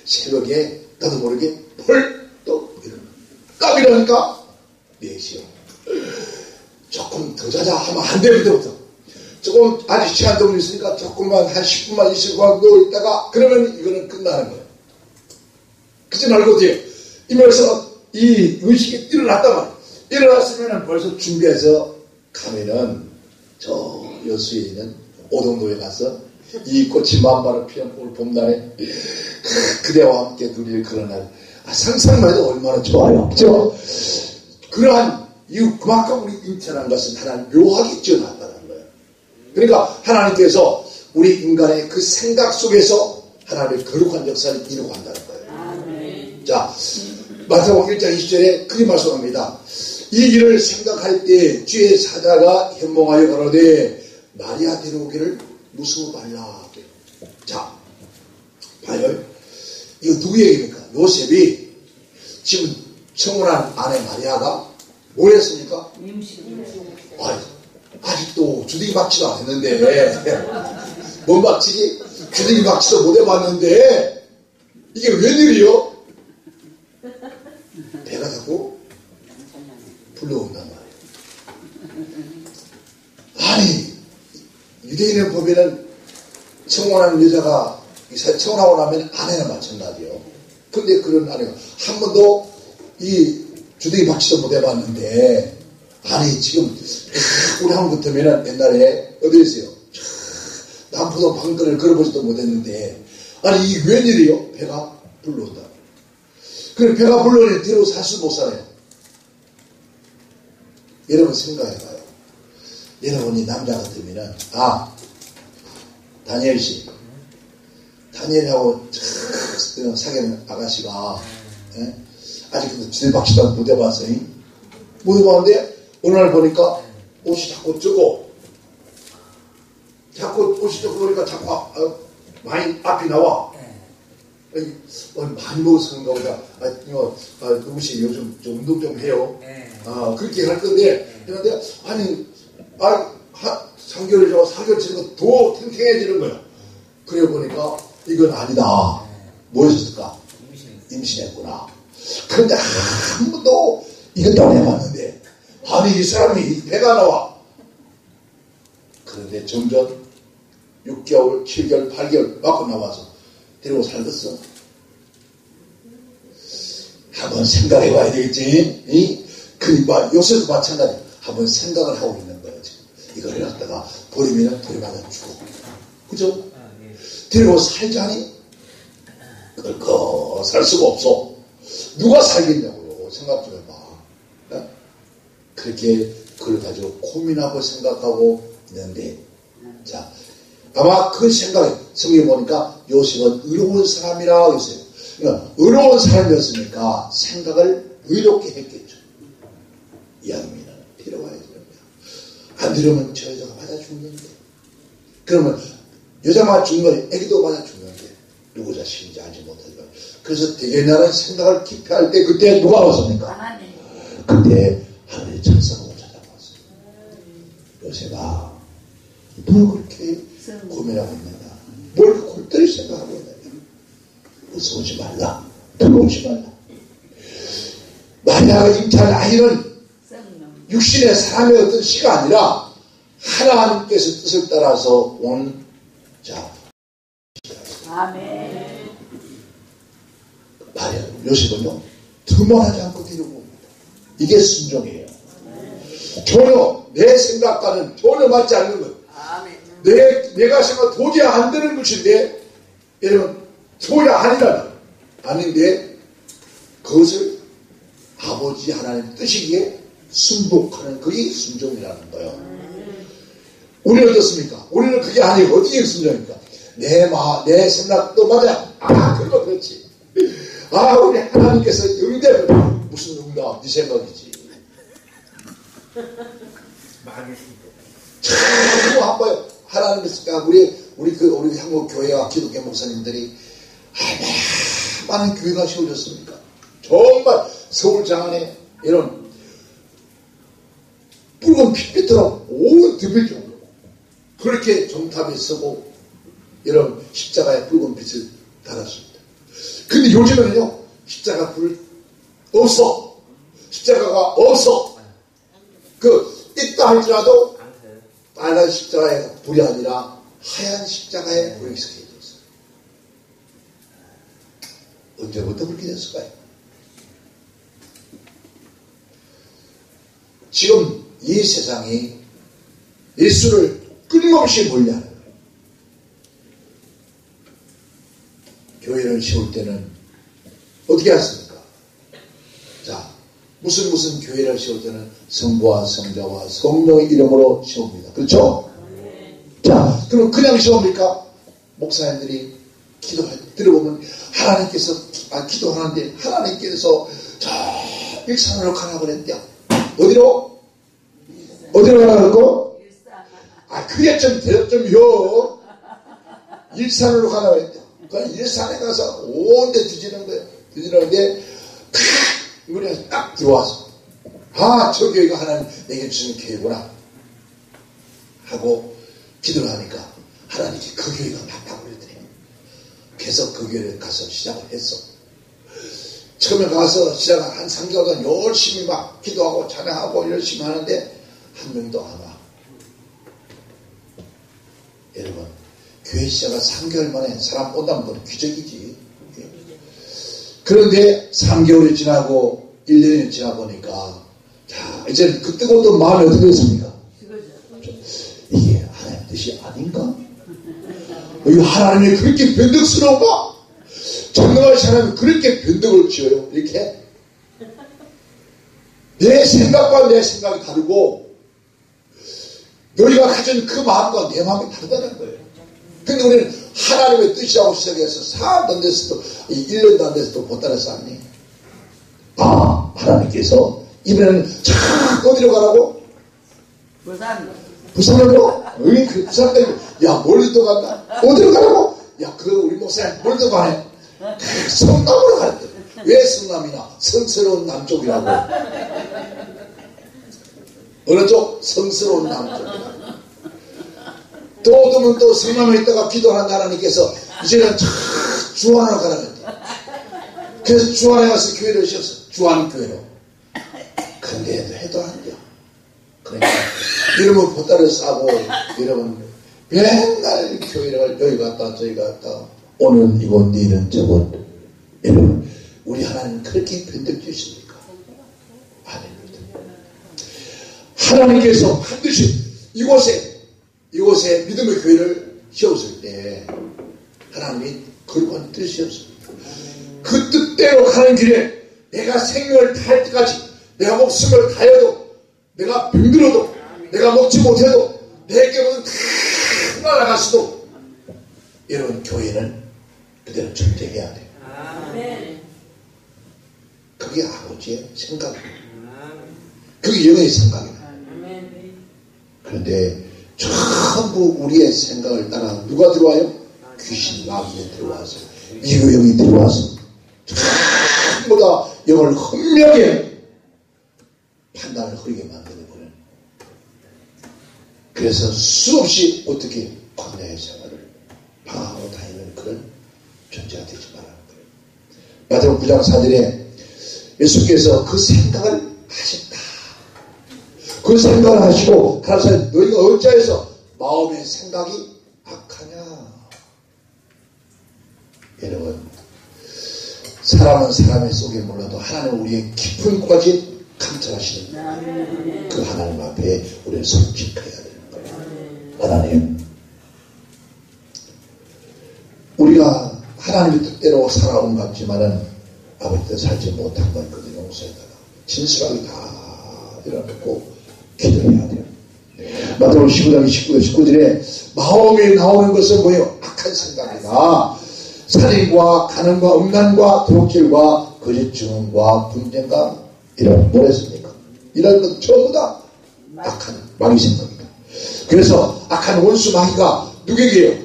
S1: 새벽에 나도 모르게 펄떡 딱 일어나니까 4시요. 조금 더 자자 하면 안 돼. 그때부터 조금 아직 시간 더 있으니까 조금만 한 10분만 20분만 누워 있다가 그러면 이거는 끝나는 거예요. 그러지 말고 어디에요? 이면서 이 의식이 일어났단 말이에요. 일어났으면 벌써 준비해서 가면은 저 여수에 있는 오동도에 가서 이 꽃이 만발을 피한 올 봄날에 그대와 함께 누릴 그런 날. 상상만 해도 얼마나 좋아요. 그죠? 그러한 이유, 그만큼 우리 인천한 것은 하나님 묘하게 지어놨다는 거예요. 그러니까 하나님께서 우리 인간의 그 생각 속에서 하나님의 거룩한 역사를 이루고 간다는 거예요.
S3: 아멘.
S1: 자, 마태복음 1장 20절에 그리 말씀합니다. 이 일을 생각할 때 주의 사자가 현몽하여 가로되 마리아 데려오기를 무서워 말라. 자, 봐요. 이거 누구 얘기입니까? 요셉이 지금 청혼한 아내 마리아가 뭘 했습니까?
S3: 임신.
S1: 아직도 주둥이 박치도 안 했는데 뭔 박치지? 주둥이 박치도 못 해봤는데 이게 웬일이요? 배가 자꾸 불러온단 말이에요. 아니, 유대인의 법에는 청혼하는 여자가 청혼하고 나면 아내나 마찬가지요. 근데 그런 아내가 한 번도 이 주둥이 박치도 못 해봤는데, 아니 지금 우리 한국 같으면은 옛날에 어디 있어요? 남포동 방글을 걸어보지도 못했는데, 아니 이게 웬일이요? 배가 불러온다. 그래 배가 불러오니 뒤로 살 수 못 살아요. 여러분 생각해봐요. 여러분이 남자 같으면은 다니엘씨, 다니엘하고 사귀는 아가씨가 아직도 주둥이박치도 못 해봤어요. 못 해봤는데 어느 날 보니까 옷이 자꾸 쩌고, 자꾸 옷이 쩌고 그러니까 자꾸 많이 앞이 나와. 많이 먹어서 그런가 보다. 누구시 요즘 좀 운동 좀 해요. 그렇게 할 건데, 그런데 아니 3개월 전에 4개월 지나고 더 탱탱해지는 거야. 그래 보니까 이건 아니다. 뭐였을까? 임신했구나. 그런데 한 번도 이것도 안 해봤는데, 아니 이 사람이 배가 나와. 그런데 점점 6개월, 7개월, 8개월 맞고 나와서 데리고 살겠어. 한번 생각해봐야 되겠지. 그러니까 요새도 마찬가지. 한번 생각을 하고 있는 거예요. 지금 이걸 갖다가 버리면 버리마다 죽어. 그죠? 데리고 살자니 그걸 살 수가 없어. 누가 살겠냐고요. 생각 좀 해봐. 그렇게 그걸 가지고 고민하고 생각하고 있는데, 자, 아마 그 생각에 성경에 보니까 요셉은 의로운 사람이라고 했어요. 그러니까 의로운 사람이었으니까 생각을 의롭게 했겠죠. 이왕이면 데려와야 됩니다. 안 데려오면 저 여자가 맞아 죽는데, 그러면 여자만 죽는 거니 애기도 맞아 죽는데 누구 자식인지 알지 못하지만, 그래서 대개나는 생각을 깊이 할 때 그때 누가 왔습니까?
S3: 하나님.
S1: 그때 하늘의 천사가 찾아왔어요. 요셉아, 뭘 그렇게 고민하고 있느냐? 뭘 골똘히 생각하고 있느냐? 무서우지 말라. 두려우지 말라. 마리아가 임찬 아이는 육신의 사람의 어떤 씨가 아니라 하나님께서 뜻을 따라서 온 자.
S3: 아멘.
S1: 마리아, 요셉은요, 두말하지 않고 데리고 옵니다. 이게 순종이에요. 전혀 내 생각과는 전혀 맞지 않는 것. 내가 생각 도저히 안 되는 것인데 여러분 도저히 아닌데 그것을 아버지 하나님 뜻이기에 순복하는 그게 순종이라는 거예요. 우리는 어떻습니까? 우리는 그게 아니고 어떻게 순종입니까? 내 생각도 맞아. 그거 그렇지. 우리 하나님께서 응답을 무슨 응답? 네 생각이지. 참 한번 하나님께서 우리 한국 교회와 기독교 목사님들이 많은 교회가 세워졌습니까? 정말 서울 장안에 이런 붉은 빛빛처럼 온 덮일 정도로 그렇게 정탑에 서고 이런 십자가에 붉은 빛을 달았습니다. 근데 요즘에는요 십자가 불 없어. 십자가가 없어. 있다 할지라도 빨간 십자가에 불이 아니라 하얀 십자가에 불이 익숙해져 있어요. 언제부터 그렇게 됐을까요? 지금 이 세상이 예수를 끊임없이 몰려하는 거예요. 교회를 세울 때는 어떻게 했습니까? 자, 무슨 교회를 세울 때는 성부와 성자와 성령의 이름으로 세웁니다. 그렇죠? 자, 그럼 그냥 세웁니까? 목사님들이 들어보면 하나님께서 기도하는데 하나님께서 저 일산으로 가라고 그랬대요. 어디로 가라고? 그게 좀요. 일산으로 가라고 그랬대요. 그러니까 일산에 가서 온데 뒤지는 거예요. 뒤지는데 우리가 딱 들어와서 저 교회가 하나님 내게 주시는 교회구나 하고 기도를 하니까 하나님이 그 교회가 맞다고 그랬더니 그래서 그 교회를 가서 시작을 했어. 처음에 가서 시작한 한 3개월간 열심히 막 기도하고 찬양하고 열심히 하는데 한 명도 안 와. 여러분 교회 시작한 3개월 만에 사람 온다는 건 기적이지. 그런데 3개월이 지나고 1년이 지나 보니까 이제 그때부터 마음이 어떻게 됐습니까? 이게 하나님 뜻이 아닌가? 이 하나님이 그렇게 변덕스러운가? 전능하신 하나님이 그렇게 변덕을 지어요? 이렇게? 내 생각과 내 생각이 다르고 너희가 가진 그 마음과 내 마음이 다르다는 거예요. 근데 우리는 하나님의 뜻이라고 시작해서 사람도 안 돼서도 1년도 안 돼서도 못 따라쌌니? 하나님께서 이번에는 어디로 가라고? 부산으로? 그 부산까지 멀리도 간다? 어디로 가라고? 우리 목사님 멀리도 가네. 성남으로 가는데 왜 성남이냐? 성스러운 남쪽이라고. 어느 쪽? 성스러운 남쪽이라고. 또 어두면 또 성남에 있다가 기도하는 하나님께서 이제는 주안으로 가라고 했대. 그래서 주안에 가서 교회를 지었어. 주안교회로. 그런데 해도 안 돼요. 그러니까 여러분 보따리를 싸고 여러분 맨날 교회를 여기 갔다 저기 갔다 오늘 이곳 내일은 저곳. 여러분 우리 하나님 그렇게 변덕주십니까? 아닙니다. 하나님께서 반드시 이곳에 믿음의 교회를 세웠을 때 하나님이 거룩한 뜻이었습니다. 그 뜻대로 가는 길에 내가 생명을 다할 때까지 내가 목숨을 다해도 내가 병들어도 내가 먹지 못해도 내게 모든 다 날아갔어도 여러분 교회는 그대로 존재해야 돼요. 그게 아버지의 생각이에요. 그게 영의 생각이에요. 그런데 전부 우리의 생각을 따라 누가 들어와요? 귀신 마귀에 들어와서 미국 영이 들어와서 전부 다 영을 현명하게 판단을 흐리게 만들어버려요. 그래서 수없이 어떻게 광야의 생활을 방황하고 다니는 그런 존재가 되지 말라는 거예요. 마태복음 9장 4절에 예수께서 그 생각을 하셨다. 그 생각을 하시고 가라사대 너희가 어찌하여서 마음의 생각이 악하냐. 여러분 사람은 사람의 속에 몰라도 하나님은 우리의 깊은 곳까지 창찰하시는 그 하나님 앞에 우리는 솔직해야 되는 거예요. 하나님, 우리가 하나님의 뜻대로 살아온 것 같지만은 아버지 뜻 살지 못한 걸 그들 용서해달라. 진실하게 다 일어나고 기도해야 돼요. 마태복음 19장 19절에 마음에 나오는 것은 뭐예요? 악한 생각이다. 살인과 간음과 음란과 도둑질과 거짓 증언과 분쟁과 이런 뭘 했습니까? 이런 것 전부 다 악한 마귀 생각입니다. 그래서 악한 원수 마귀가 누구에게요?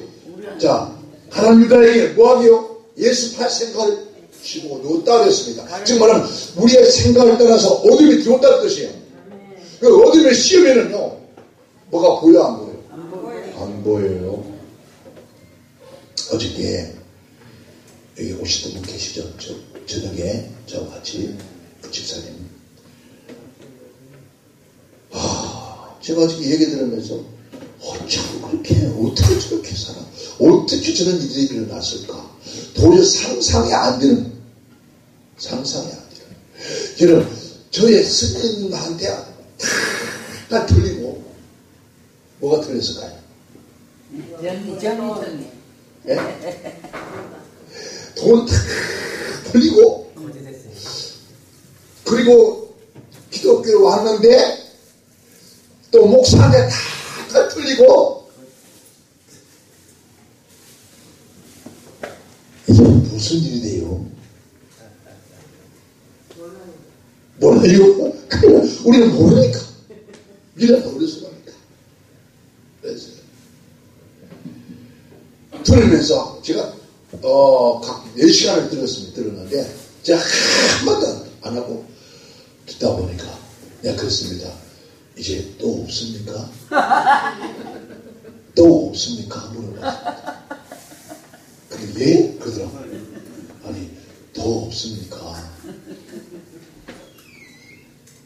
S1: 자, 하나님 유다에게 뭐하게요? 예수 팔 생각을 씌우고 놓았다 그랬습니다. 즉 말하면 우리의 생각을 따라서 어둠이 들어온다는 뜻이에요. 그 어둠에 씌우면은요, 뭐가 보여 안 보여요? 안 보여요. 어저께 여기 오시던 분 계시죠? 저녁에 저와 같이 그 집사님. 제가 어저께 얘기 들으면서 참 그렇게 어떻게 저렇게 살아? 어떻게 저런 일이 일어났을까? 도저히 상상이 안 되는, 상상이 안 되는. 저는 저의 스님한테 다 틀리고 뭐가 틀렸을까요?
S3: 정리.
S1: 예? 돈 다 틀리고 그리고 기독교로 왔는데 또 목사한테 다 틀리고 이게 무슨 일이 돼요? 몰라요? 우리는 모르니까 미래가 우리 수고합니다. 그래서 들으면서 제가 각 4시간을 들었는데 제가 한 번도 안 하고 듣다 보니까 내가 그랬습니다. 이제 또 없습니까? 또 없습니까? 물어봤습니다. 근데 예? 그러더라고요. 아니 더 없습니까?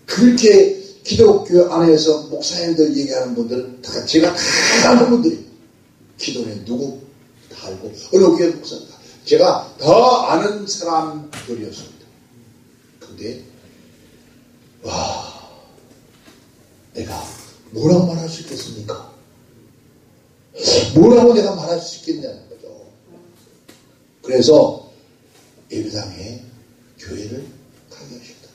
S1: 그렇게 기독교 안에서 목사님들 얘기하는 분들은 다 제가 다 아는 분들이에요. 기도는 누구 다 알고 어느 교회 목사입니다. 제가 더 아는 사람들이었습니다. 근데 와, 내가 뭐라고 말할 수 있겠습니까? 뭐라고 내가 말할 수 있겠냐는 거죠. 그래서 예배당에 교회를 가게 하셨다.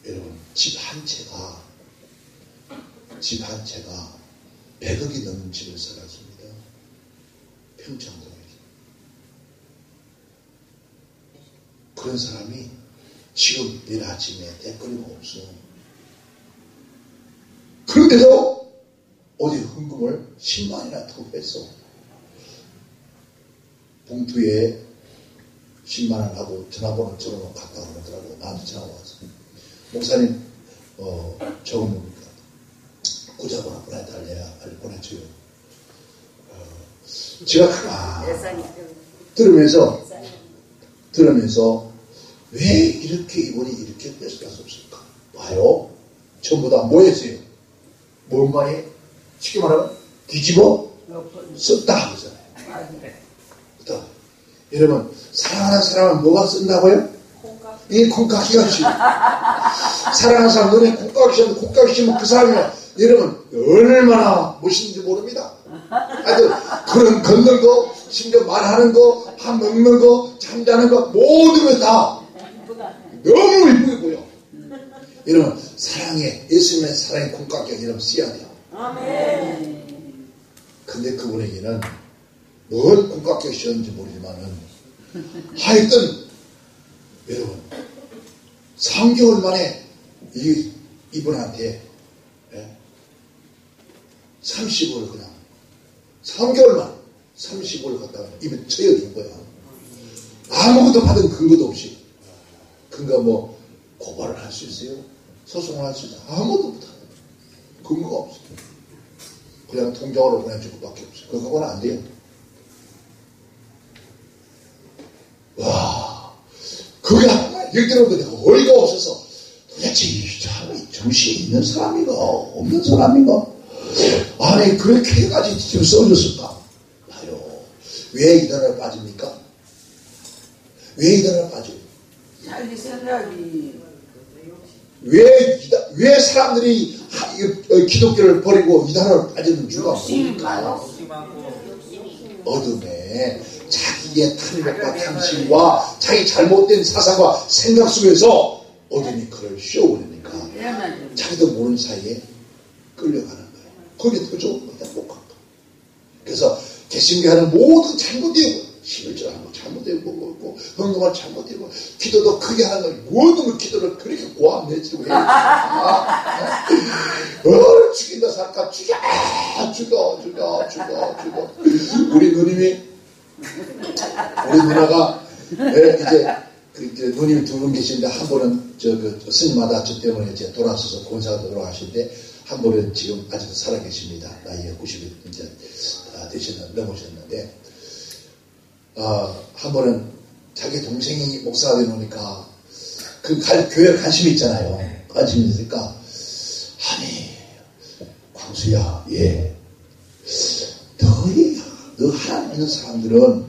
S1: 여러분, 집 한 채가 100억이 넘는 집을 살았습니다. 평창동에서. 그런 사람이 지금 내일 아침에 댓글이 없어. 그런데도 어디 헌금을 10만이나 투입했어. 봉투에 10만원 하고 전화번호 적어놓고 갔다 오더라고. 나한테 전화 왔어. 목사님, 적어놓으니까 구자번호 보내달래야 빨리 보내줘요. 제가 들으면서 왜 이렇게 이분이 이렇게 뺏어갈 수 없을까? 봐요. 전부 다 뭐 했어요? 뭔 말이에요? 쉽게 말하면 뒤집어 썼다 하잖아요. 그렇다. 여러분, 사랑하는 사람은 뭐가 쓴다고요? 이 콩깍지가 씌워. 사랑하는 사람 눈에 콩깍지 씌우면 그 사람이 여러분 얼마나 멋있는지 모릅니다. 하여튼 그런 걷는 거, 심지어 말하는 거, 밥 먹는 거, 잠자는 거 모든 것 다 너무 이쁘게 보여. 여러분 사랑에 예수님의 사랑의 콩깍지가 여러분 써야 돼요. 아멘. 근데 그분에게는 뭔 콩깍지가 씌웠는지 모르지만은 하여튼 여러분 3개월 만에 이분한테 30을 그냥 3개월 만에 30을 갖다가 입에 쳐여준 거야. 아무것도 받은 근거도 없이. 근거 뭐 고발을 할 수 있어요? 소송을 할 수 있어요? 아무것도 못하는 근거가 없어요. 그냥 통장으로 보내줄 것밖에 없어요. 그거는 안 돼요. 와, 그게 얘기 들어보니까 어이가 없어서 도대체 이 사람이 정신이 있는 사람인가 없는 사람인가? 아니 그렇게 해가지고 지금 써줬을까? 봐요. 왜 이단으로 빠집니까? 왜 이단으로 빠져요?
S3: 자기 생각이
S1: 왜 사람들이 기독교를 버리고 이단으로 빠지는 이유가 뭡니까? 어둠에 자기의 탐욕과 탐심과 자기 잘못된 사상과 생각 속에서 어둠이 그를 씌워버리니까 자기도 모르는 사이에 끌려가는 거예요. 거기에 더 좋은 거다 못 간 거. 그래서 개신교하는 모든 잘못이고 11절 하는 거 잘못되고 헌금을 잘못되고 기도도 크게 하는 거 모든 걸 기도를 그렇게 고함 내지고 해요. 죽인다 살까 죽여 우리 누나가 이제 누님이 두 분 계신데 한 분은 스님마다 저 때문에 이제 돌아서서 본사가 돌아가신데 한 분은 지금 아직도 살아 계십니다. 나이가 90이 이제 넘으셨는데 한 번은 자기 동생이 목사가 되놓으니까 교회에 관심이 있잖아요. 관심이 있으니까 아니 광수야 너 하나님 있는 사람들은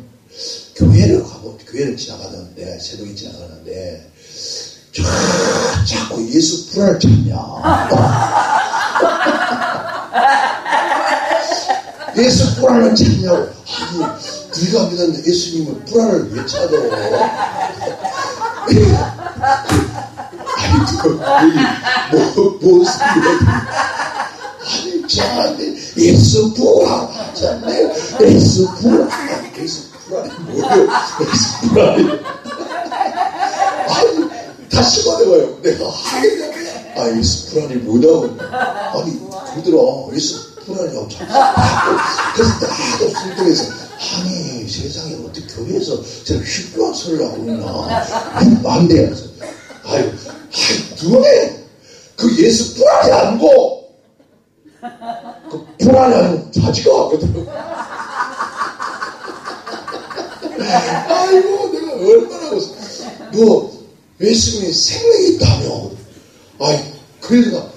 S1: 교회를 지나가는데 새벽에 지나가는데 자꾸 예수 불안을 찾냐. 예수 불안을 찾냐고. 아니 네가 믿는 예수님은 불안을 왜 찾아? 무슨 아니 저한테 예수 불안 하잖아요. 예수 불안이 뭐예요? 예수 불안이 아니 다시 말해봐요. 내가 예수 불안이 뭐냐고. 아니 그들아 예수 불안이라고 그래서 나도 순둥해서 아니 세상에 어떻게 교회에서 저런 휘뿌한 소리를 하고 있나. 안 돼. 너네 그 예수 불안이 아니고 그 불안이 아니고 자지가 하거든. 아이고 내가 얼마나 너 예수님이 생명이 있다며. 그러니까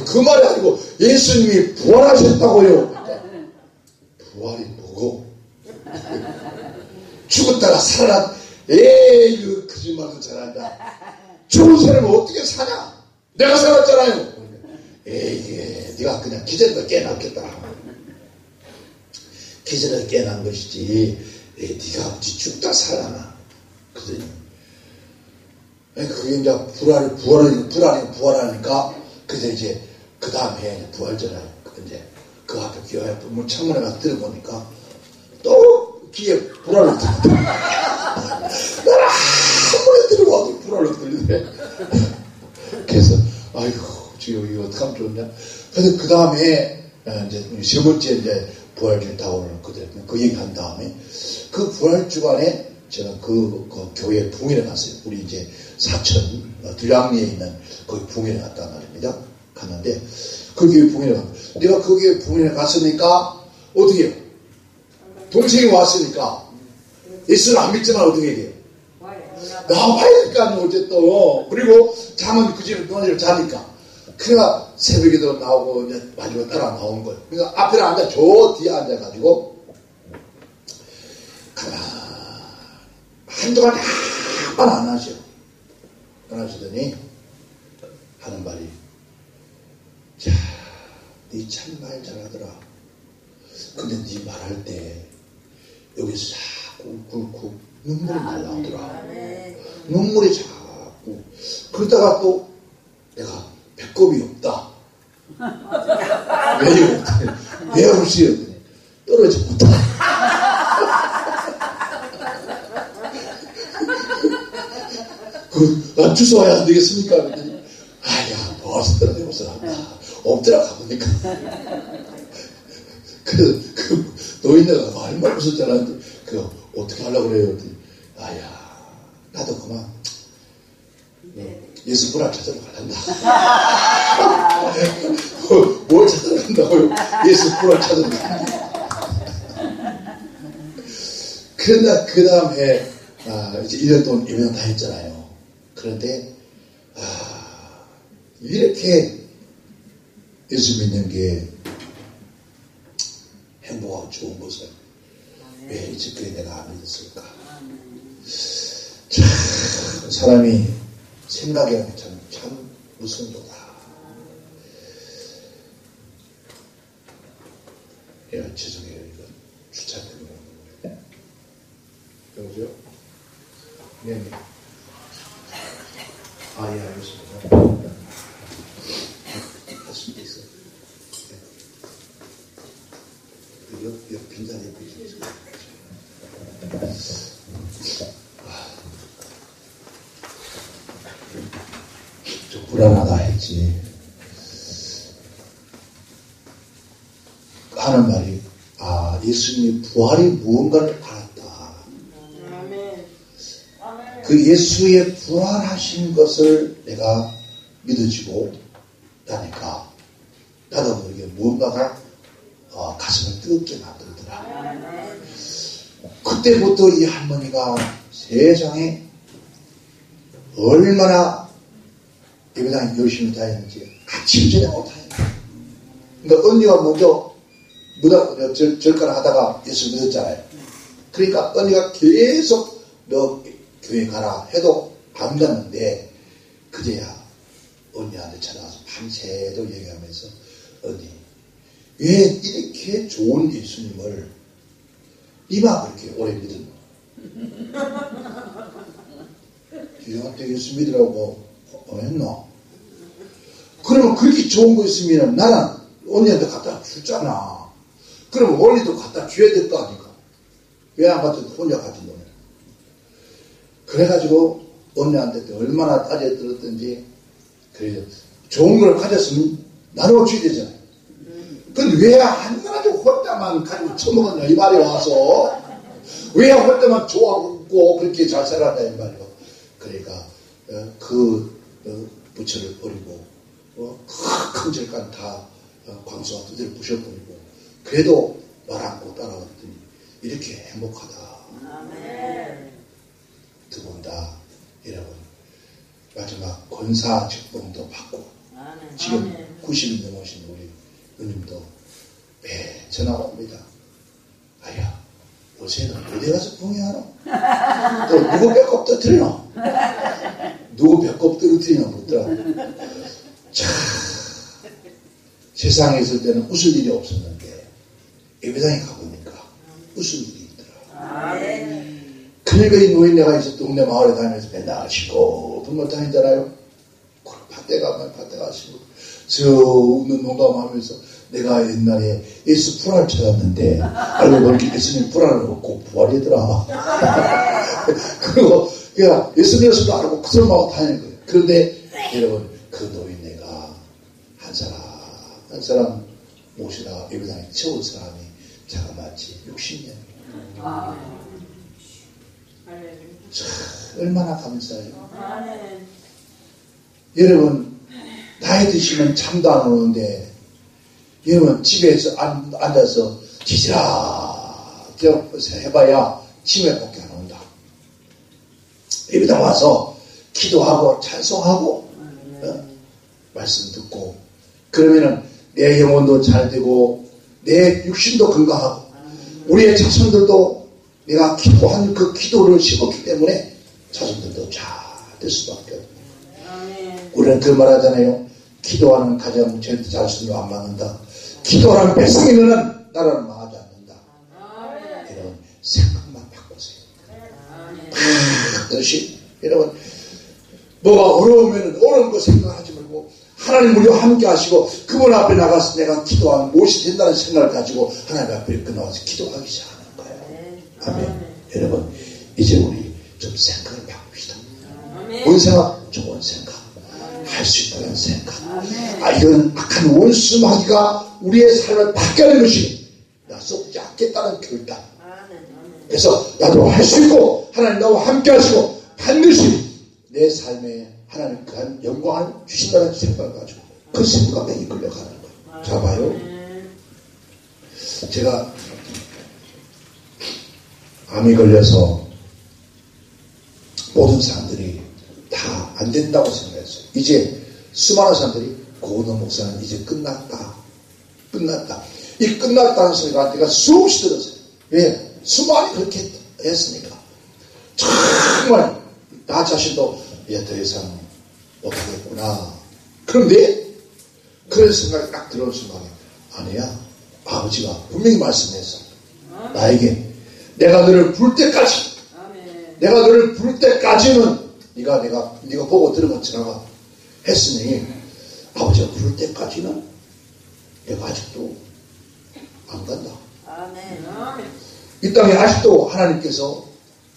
S1: 그 말이 아니고 예수님이 부활하셨다고요. 부활이 뭐고? 죽었다가 살아난 그 거짓말도 잘한다. 죽은 사람은 어떻게 사냐? 내가 살았잖아요. 네가 그냥 기절에서 깨어났겠다. 기절에서 깨어난 것이지 네가 어찌 죽다 살아나. 그러더니 그게 이제 부활하니까 그래서 이제 그 다음에 부활전을 이제 그 앞에 교회 문 창문에 가서 들어보니까 또 귀에 불알로 들리더라. 나는 한 번에 들어가도 불알로 들리네. 그래서 지금 이거 어떡하면 좋냐. 그래서 그 다음에 이제 세 번째 이제 부활절 다오는 그 얘기 한 다음에 그 부활 주간에 제가 그 교회 붕인에 갔어요. 우리 이제 사천 들량리에 있는 거기 붕인에 갔단 말입니다. 갔는데 그 교회 붕인에 갔는데 내가 그 교회 붕인에 갔으니까 어떻게 해요? 동생이 왔으니까 예수를 안 믿지만 어떻게 해요? 나와야 될까요? 어쨌든 그리고 잠은 그 집에 누나들 자니까 그래가 새벽에도 나오고 이제 마지막에 따라 나오는 거예요. 그러니까 앞에 앉아 저 뒤에 앉아가지고 한동안 한번 안 하셔. 안 하시더니 하는 말이 자, 네 참 말 잘하더라. 근데 네 말할 때 여기서 자꾸 굵고 눈물이 날라오더라. 눈물이 자꾸 그러다가 또 내가 배꼽이 없다. 왜 없어요? 떨어져 못다. 난 주워와야 안 되겠습니까? 그랬더니 벌써 떨어져서 한다. 엎드려 가보니까 그 노인네가 얼마나 웃었잖아. 어떻게 하려고 그래요? 나도 그만 예수 불안 찾으러 가란다. 뭘 찾으러 간다고요? 예수 불안 찾으러 간다. 그러나 그 다음에 이제 1년 동안 예배당 다 했잖아요. 그런데 이렇게 예수 믿는 게 행복하고 좋은 것은 왜 이제까지 내가 안 믿었을까? 참 사람이 생각이 하면 참 무성도다. 죄송해요. 이거 주차 때문에. 여보세요? 네. 아, 예, 알겠습니다. 할 수도 있어요. 네. 옆 빈자리에 비춰주세요. 좀 불안하다 했지. 하는 말이, 예수님이 부활이 무언가를 알았다. 그 예수의 부활하신 것을 내가 믿어지고 나니까 나도 모르게 무언가가 가슴을 뜨겁게 만들더라. 그때부터 이 할머니가 세상에 얼마나 예배당에 열심히 다녔는지 아침 저녁 다녔는데, 그러니까 언니가 먼저 절가를 하다가 예수 믿었잖아요. 그러니까 언니가 계속 너 교회 가라 해도 안 갔는데, 그제야 언니한테 찾아가서 밤새도록 얘기하면서, 언니 왜 이렇게 좋은 예수님을 니가 그렇게 오래 믿었노? 기왕한테 예수 믿으라고 했노? 그러면 그렇게 좋은 거 있으면 나는 언니한테 갖다 주잖아. 그러면 언니도 갖다 줘야 될 거 아닙니까? 왜 안 갖다 혼자 가진 거냐? 그래가지고 언니한테 얼마나 따져 들었던지, 그래서 좋은 걸 가졌으면 나눠줘야 되잖아요. 근데 왜 하나도 혼자만 가지고 처먹었냐 이 말이 와서, 왜 혼자만 좋아하고 그렇게 잘 살았냐 이 말이요. 그러니까 부처를 버리고 큰 절간 다 광수와 두드려 부셔버리고 그래도 말 않고 따라왔더니 이렇게 행복하다. 두 분 다 여러분 마지막 권사 직봉도 받고 지금 90이 넘으신 우리 누님도 매 전화가 옵니다. 아야 요새는 어디 가서 봉해하노? 또 누구 배꼽 떨어뜨리노? 누구 배꼽 떨어뜨리노? 묻더라. 참 세상에 있을 때는 웃을 일이 없었는데 예배당에 가보니까 웃을 일이 있더라. 그러니까 이 노인네가 있어 동네 마을에 다니면서 맨날 쉬고 동네 다니잖아요. 그럼 밭에 가면 밭에 가시고 저 웃는 농담하면서 내가 옛날에 예수 불알 찾았는데 알고 보니까 예수님 불알을 얻고 부활이더라. 그리고 그냥 예수님에서도 알고 그 사람하고 다니는 거예요. 그런데 여러분 그 노인네가 한 사람 모시다가 예배당에 채운 사람이 자그마치 60년. 얼마나 감사해요. 여러분 나이 드시면 잠도 안 오는데 여러분 집에서 앉아서 지지라 해봐야 치매밖에 안 온다. 예배당 와서 기도하고 찬송하고 말씀 듣고 그러면은 내 영혼도 잘 되고 내 육신도 건강하고 우리의 자손들도 내가 기도한 그 기도를 심었기 때문에 자손들도 잘 될 수밖에 없고 우리는 그 말하잖아요. 기도하는 가정 자손도 안 망한다. 기도하는 백성이면 나라는 망하지 않는다. 여러분 생각만 바꾸세요. 그것이 여러분 뭐가 어려우면 어려운 거 생각하지 말고 하나님 우리와 함께 하시고 그분 앞에 나가서 내가 기도하면 무엇이 된다는 생각을 가지고 하나님 앞에 나와서 기도하기 시작하는 거예요. 아멘. 여러분 이제 우리 좀 생각을 바꿉시다. 온 생각 좋은 생각 할 수 있다는 생각. 이건 악한 원수마귀가 우리의 삶을 바뀌는 것이 나 썩지 않겠다는 결단. 그래서 나도 할 수 있고 하나님 나와 함께 하시고 반드시 내 삶에 하나님 그 영광을 주신다는 생각을 가지고 그 생각에 이끌려가는 거예요. 자 봐요. 제가 암이 걸려서 모든 사람들이 다 안 된다고 생각했어요. 이제 수많은 사람들이 고은호 목사는 이제 끝났다. 이 끝났다는 소리가 내가 수없이 들었어요. 왜? 수많이 그렇게 했으니까 정말 나 자신도 이제 더 이상 못하겠구나. 그런데 그런 생각이 딱 들어온 순간에 아니야. 아버지가 분명히 말씀해서 나에게 내가 너를 부를 때까지 내가 너를 부를 때까지는 네가 보고 들으면 지나가 했으니 아버지가 부를 때까지는 내가 아직도 안 간다.
S3: 아멘.
S1: 이 땅에 아직도 하나님께서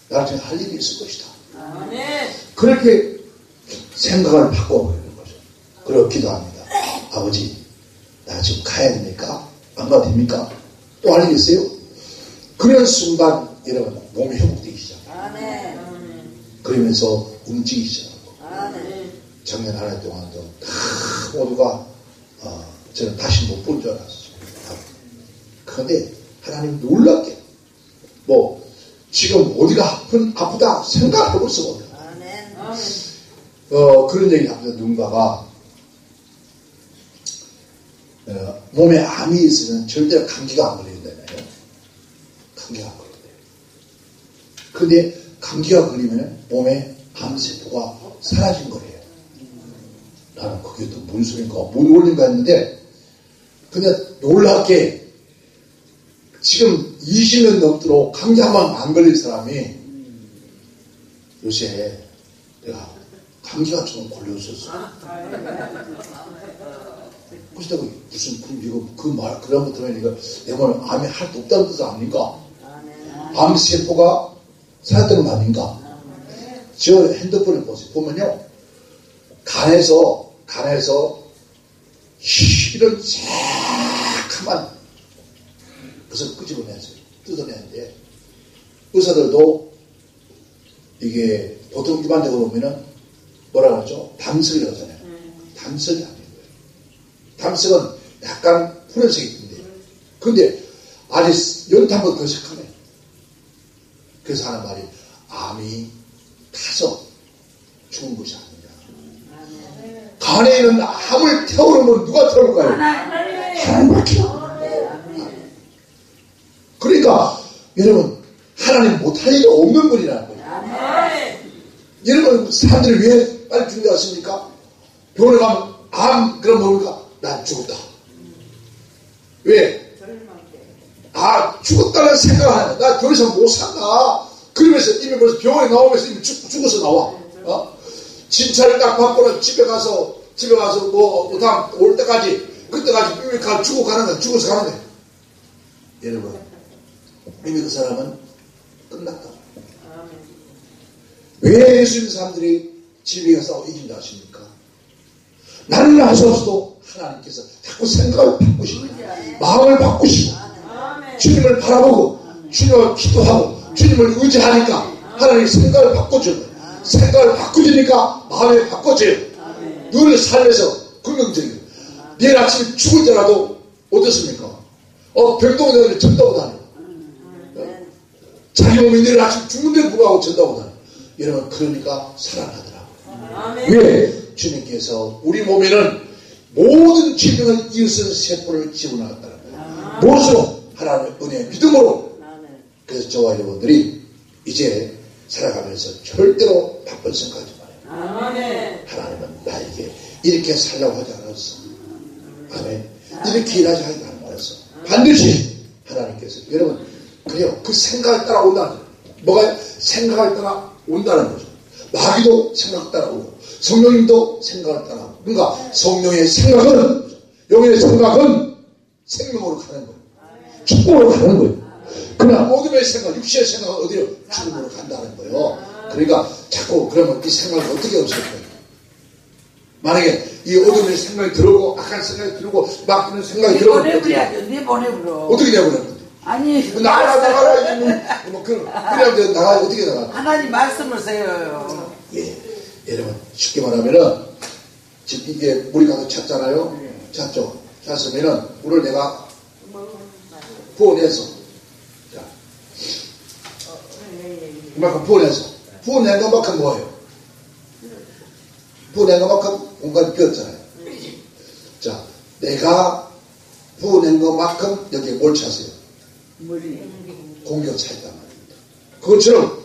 S1: 나중에 할 일이 있을 것이다.
S3: 아멘.
S1: 그렇게 생각을 바꿔버리는 거죠. 그리고 기도합니다. 아버지, 나 지금 가야 됩니까? 안 가도 됩니까? 또 할 일이 있어요? 그런 순간 여러분 몸이 회복되기 시작해요.
S3: 아멘.
S1: 그러면서 움직이기 시작하고
S3: 아멘.
S1: 작년 한 해 동안도 다 모두가 저는 다시 못 본 줄 알았어요. 그런데 하나님 놀랍게 지금 어디가 아프다 생각해볼 수가 없어요.
S3: 아멘.
S1: 그런 얘기 합니다. 누군가가 몸에 암이 있으면 절대로 감기가 안 걸린다며요. 감기가 안 걸린대요. 근데 감기가 걸리면 몸에 암세포가 사라진 거래요. 나는 그게 또 뭔 소린가 뭔 원리인가 했는데 근데 놀랍게 지금 20년 넘도록 감기 한 번 안 걸린 사람이 요새 내가 감기가 좀 걸렸었어. 그래서 내가 무슨 그런 거 들으면 이거 내 몸에 암이 하나도 없다는 뜻 아닙니까? 암세포가 사라졌다는 거 아닌가? 저 핸드폰을 보세요. 보면요. 간에서 이런 새카만 것을 끄집어내서 뜯어내는데 의사들도 이게 보통 일반적으로 보면은 뭐라고 하죠? 담석이라고 하잖아요. 담석이 아닌 거예요. 담석은 약간 푸른색이 있는데 근데 아직 연탄보다 더 새카매. 그래서 하는 말이 암이 타서 죽은 것이 아니냐. 간에 있는 암을 태우려면 누가 태울까요? 하나님밖에. 그러니까 여러분 하나님 못할 일이 없는 분이라는 거예요. 여러분 사람들이 왜 빨리 죽는지 아십니까? 병원에 가면 암 그럼 뭡니까? 난 죽었다. 왜? 죽었다는 생각을 하냐. 나 더 이상 못 산다. 그러면서 이미 벌써 병원에 나오면서 이미 죽어서 나와. 진찰을 딱 받고는 집에 가서 다음 올 때까지 그때까지 이미 죽어서 가는 거야. 여러분 이미 그 사람은 끝났다. 왜 예수 믿는 사람들이 집에 가서 이긴다 하십니까? 나는 알 수 없어도 하나님께서 자꾸 생각을 바꾸시고 마음을 바꾸시고 주님을 바라보고 주님을 기도하고 주님을 의지하니까 하나님 생각을 바꿔줘요. 생각을 바꿔주니까 마음이 바꿔져요. 늘 삶에서 긍정적이에요. 내일 아침에 죽을지라도 어떻습니까? 병동에 전다고 다녀요. 자기 몸이 내일 아침 죽는데도 불구하고 전다고 다녀요. 여러분 그러니까 살아나더라고요. 왜? 주님께서 우리 몸에는 모든 질병을 이웃은 세포를 집어넣었다는 거예요. 무엇으로? 하나님의 은혜의 믿음으로. 그래서 저와 여러분들이 이제 살아가면서 절대로 바쁜 생각하지 말아요. 하나님은 나에게 이렇게 살라고 하지 않았어. 아멘. 이렇게 일하지 않았어. 반드시 하나님께서 여러분 그래요. 그 생각을 따라온다는 거예요. 뭐가 생각을 따라온다는 거죠. 마귀도 생각 따라오고 성령님도 생각을 따라오고 그러니까 성령의 생각은 영의 생각은 생명으로 가는 거예요. 축복으로 가는 거예요. 그러나 어둠의 생각, 육신의 생각은 어디로? 죽음으로 간다는 거예요. 그러니까 자꾸 그러면 이 생각을 어떻게 없앨 거예요? 만약에 이 어둠의 생각이 들어오고 악한 생각이 들어오고 막 그런 생각이 들어오면
S3: 보내버려.
S1: 어떻게 내버려?
S3: 아니
S1: 나가라 그래야 나가 어떻게 나가?
S3: 하나님 말씀을 세워요.
S1: 예, 여러분 쉽게 말하면은 지금 이게 물이 가서 찼잖아요. 찼죠. 찼으면은 물을 내가 부어내서 자 이만큼 부어낸 것만큼 뭐예요? 부어낸 것만큼 공간이 비었잖아요. 자 내가 부어낸 것만큼 여기에 뭘 찼어요?
S3: 물이
S1: 공격 차이단 말입니다. 그것처럼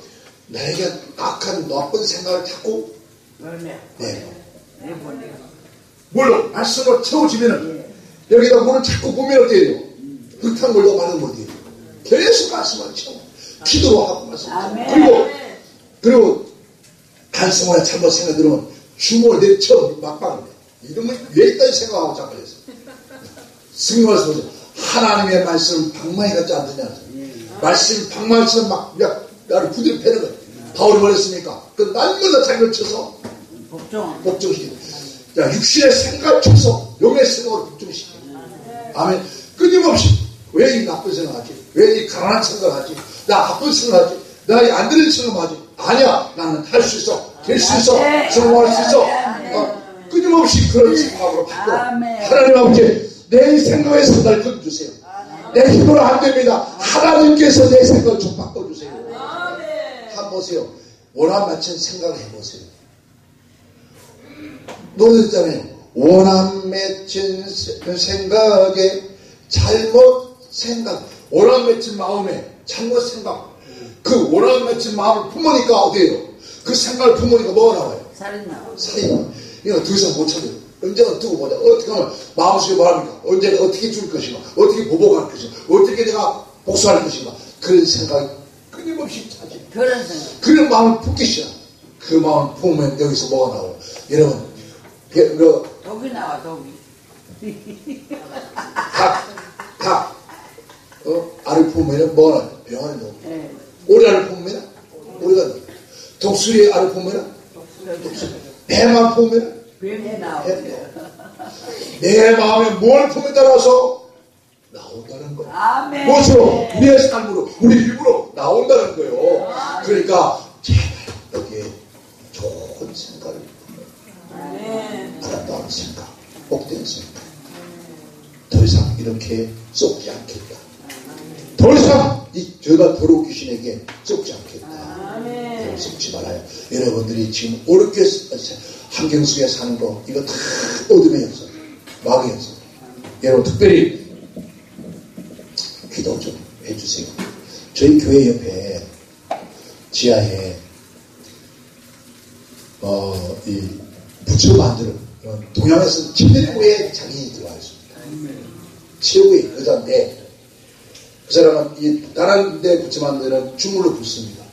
S1: 나에게 악한 나쁜 생각을 자꾸 물로 말씀으로 채워지면은 여기다 물을 자꾸 보면 어떻게 돼요? 흙탕물로 많은 물이 돼요. 계속 말씀을 채워 기도로 하고 말씀을 그리고 한순간에 잘못 생각 들으면 주먹을 내쳐 막방을 해. 이러면 왜 있다는 생각하고 자꾸 했어. 승리말씀 보세요. 하나님의 말씀을 방망이 같지 않느냐. 말씀 방망이처럼 막 나를 부드럽게 패는 거예요. 바울이 뭐랬습니까? 그 날마다 자기를 쳐서 복종시키고 자, 육신의 생각을 쳐서 영의 생각을 복종시키고 아멘. 끊임없이 왜 이 나쁜 생각하지? 왜 이 가난한 생각하지? 나 나쁜 생각하지? 나 이 안 되는 생각하지? 아니야. 나는 할 수 있어. 될 수 있어. 성공할 수 있어. 끊임없이 그런 생각으로 바꿔. 하나님 아버지 내 생각의 생각을 끊어주세요. 내 힘으로 안 됩니다. 하나님께서 내 생각을 좀 바꿔주세요. 한번 보세요. 원한 맞춘 생각을 해보세요. 노래했잖아요. 원한 맺힌 생각에 잘못 생각, 원한 맺힌 마음에 잘못 생각, 그 원한 맺힌 마음을 품으니까 어디에요? 그 생각을 품으니까 뭐가 나와요? 살인 나와요. 이거 더 이상 못 찾아요. 언제가 두고 보자. 어떻게 하면 마음속에 말합니까? 언제가 어떻게 줄 것인가? 어떻게 보복할 것인가? 어떻게 내가 복수할 것인가? 그런 생각이 끊임없이 차지. 그런 마음을 품기 시작. 그 마음을 품으면 여기서 뭐가 나와요? 여러분,
S3: 독이 나와, 독이.
S1: 알을 품으면 뭐가 나와요? 병아리 나와요. 오리알을 품으면 오리가 나와요. 독수리의 알을 품으면 독수리. 배만 품으면 뱀이 나와요. 내 마음에 뭘 품에 따라서 나온다는 거예요. 아멘. 무엇으로? 우리의 삶으로, 우리 힘으로 나온다는 거예요. 그러니까 제발 여기에 좋은 생각을 아름다운 생각, 복된 생각. 더 이상 이렇게 쏟지 않겠다. 더 이상 저희가 더러운 귀신에게 쏟지 않겠다. 쏟지 말아요. 여러분들이 지금 어렵게 환경 속에 사는 거 이거 다 어둠의 역사, 마귀의 역사. 여러분 특별히 기도 좀 해주세요. 저희 교회 옆에 지하에 이 부처 만드는 동양에서 최고의 장인이 들어와 있습니다. 최고의 여자인데 그 사람은 다른 데 부처 만드는 주물로 붓습니다.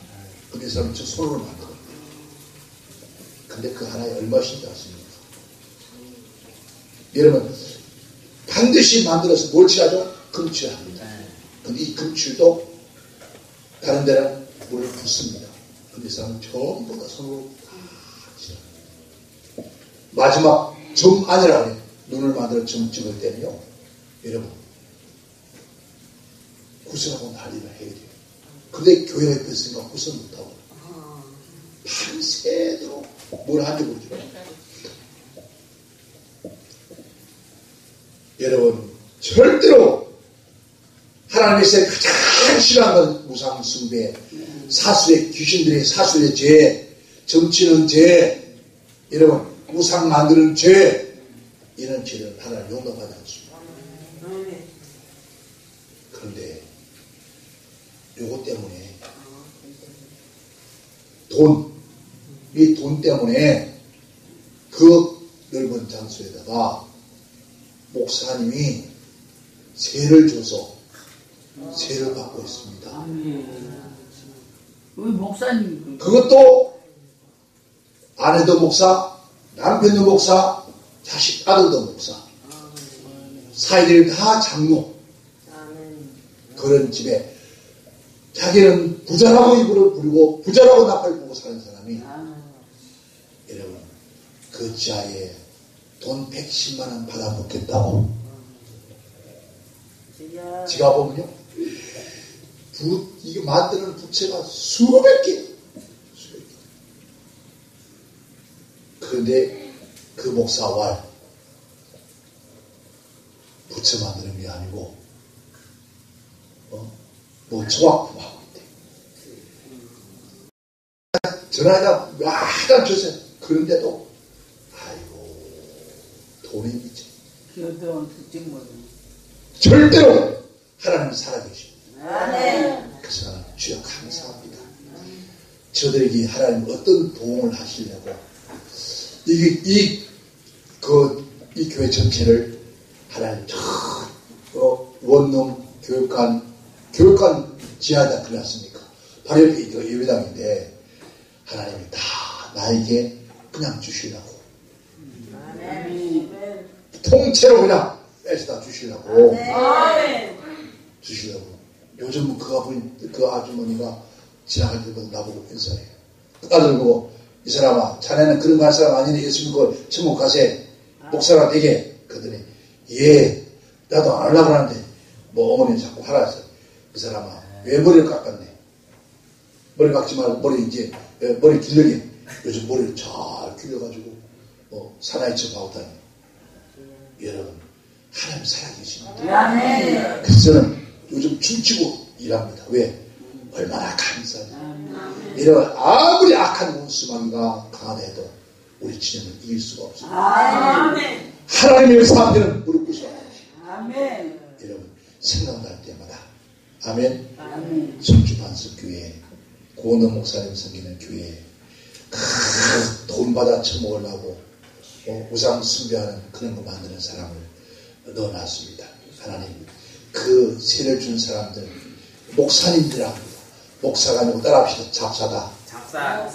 S1: 근데 그 사람은 저 손으로 만들어요. 근데 그 하나에 얼마신지 아십니까? 여러분 반드시 만들어서 뭘 칠하죠? 금칠을 합니다. 근데 이 금칠도 다른 데는 물을 붓습니다. 근데 이 사람은 전부 다 손으로 다 칠합니다. 마지막 점 안이라 그래요. 눈을 만들어 점 찍을 때는요. 여러분 구슬하고 난리를 해야 돼요. 근데 교회 옆에 있으니까 구슬 못하고 밤새도록 뭘 하는지 모르죠. 여러분 절대로 하나님의 가장 싫어하는 건 무상 숭배, 사수의 귀신들의 사수의 죄, 점치는 죄, 여러분 우상 만드는 죄, 이런 죄를 하나님 용납하지 않습니다. 그런데 요것 때문에 이 돈 때문에 그 넓은 장소에다가 목사님이 세를 줘서 세를 받고 있습니다.
S3: 우리 목사님
S1: 그것도 아내도 목사, 남편도 목사, 자식 아들도 목사, 사이들이 다 장로. 그런 집에 자기는 부자라고 이불을 부리고 부자라고 나팔 보고 사는 사람이 여러분 그 지하에 돈 110만 원 받아먹겠다고 지가 보면요 이게 만드는 부채가 수백 개. 그런데 그 목사와 부채 만드는 게 아니고 뭐 조합하고 있대. 전화가 와단 주세요. 그런데도 아이고 돈이 미쳐. 절대로 하나님은 살아계십니다. 그래서 나는 주여 감사합니다. 저들에게 하나님 어떤 도움을 하시려고 이 교회 전체를 하나님 원룸 교육관 지하에다 그렸습니까? 바로 옆에 예배당인데 하나님이 다 나에게 그냥 주시려고 통째로 그냥 뺏어다 주시려고 요즘 그 아주머니가 지나갈 때마다 나보고 인사해요. 아들 보고 이 사람아 자네는 그런 말 사람 아니니 예수 믿고 천국 가세 목사가 되게 그러더니 예 나도 안 하려고 하는데 뭐 어머니는 자꾸 하라 했어요. 그 사람아 왜 머리를 깎았네. 머리 깎지 말고 머리 길러게. 요즘 머리를 잘 길러가지고 뭐 사나이 척하고 다니. 여러분 하나님 살아계십니다. 그래서 저는 요즘 춤추고 일합니다. 왜? 얼마나 감사해요. 이런 아무리 악한 원수마귀가 강하다 우리 주님을 이길 수가 없습니다. 하나님의 역사한테는 무릎 꿇지 않아요. 여러분 생각날 때마다 아멘. 성주 반석교회 고은호 목사님 섬기는 교회에 돈 받아 처먹으려고 우상 숭배하는 그런 거 만드는 사람을 넣어놨습니다. 하나님 그 세를 준 사람들 목사님들 합니다. 목사가 아니고 따라합시다. 잡사다.
S2: 잡사.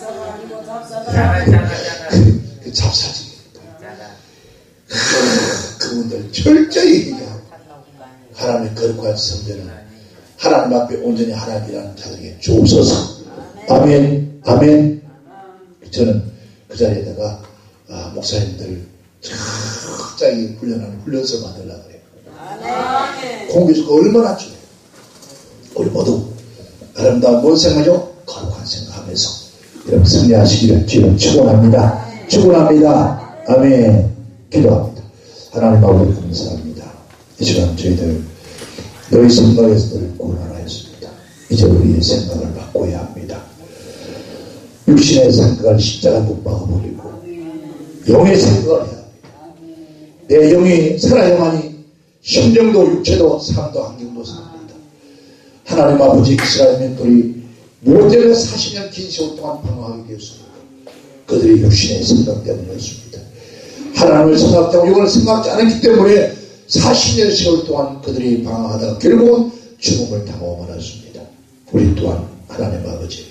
S1: 그 잡사지. 그분들 철저히 얘기하고 하나님의 거룩한 성전은 하나님 앞에 온전히 하나님이라는 자들에게 주옵소서. 아멘. 아멘. 저는 그 자리에다가 목사님들 철저히 훈련하는 훈련소 만들려고 그래요. 공교수가 얼마나 중요해요. 우리 모두 아름다운 뭔 생각이죠? 거룩한 생각하면서 여러분 승리하시기를 주님 축원합니다. 축원합니다. 아멘. 기도합니다. 하나님 아버지 감사합니다. 이 시간 저희들 너희 생각에서 너를 구원하라 했습니다. 이제 우리의 생각을 바꿔야 합니다. 육신의 생각을 십자가 못 박아버리고 영의 생각을 해야 합니다. 내 영이 살아야만이 심령도 육체도 삶도 환경도 삽니다. 하나님 아버지 이스라엘 멘토리 무엇 때문에 40년 긴 세월 동안 방황하게 되었습니까? 그들의 육신의 생각 때문이었습니다. 하나님을 생각하고 이걸 생각하지 않았기 때문에 40년 세월 동안 그들이 방황하다가 결국은 죽음을 당하고 말았습니다. 우리 또한 하나님 아버지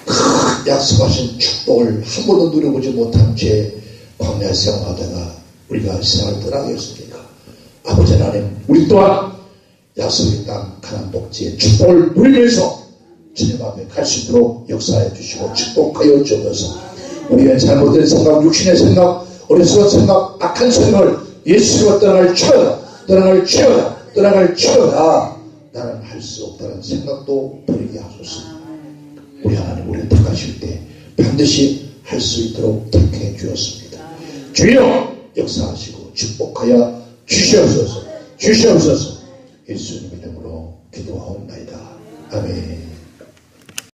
S1: 큰 약속하신 축복을 한 번도 누려보지 못한 채 광야 생활하다가 우리가 세상을 떠나게 했습니까? 아버지 하나님 우리 또한 약속의 땅 가나안 복지의 축복을 누리면서 주님 앞에 갈 수 있도록 역사해 주시고 축복하여 주옵소서. 우리의 잘못된 생각, 육신의 생각, 어리석은 생각, 악한 생각을 예수가 떠나갈 치어라. 나는 할 수 없다는 생각도 버리게 하소서. 우리 하나님 우리를 택하실 때 반드시 할 수 있도록 택해 주었습니다. 주여 역사하시고 축복하여 주시옵소서. 예수님 이름으로 기도하옵나이다. 아멘.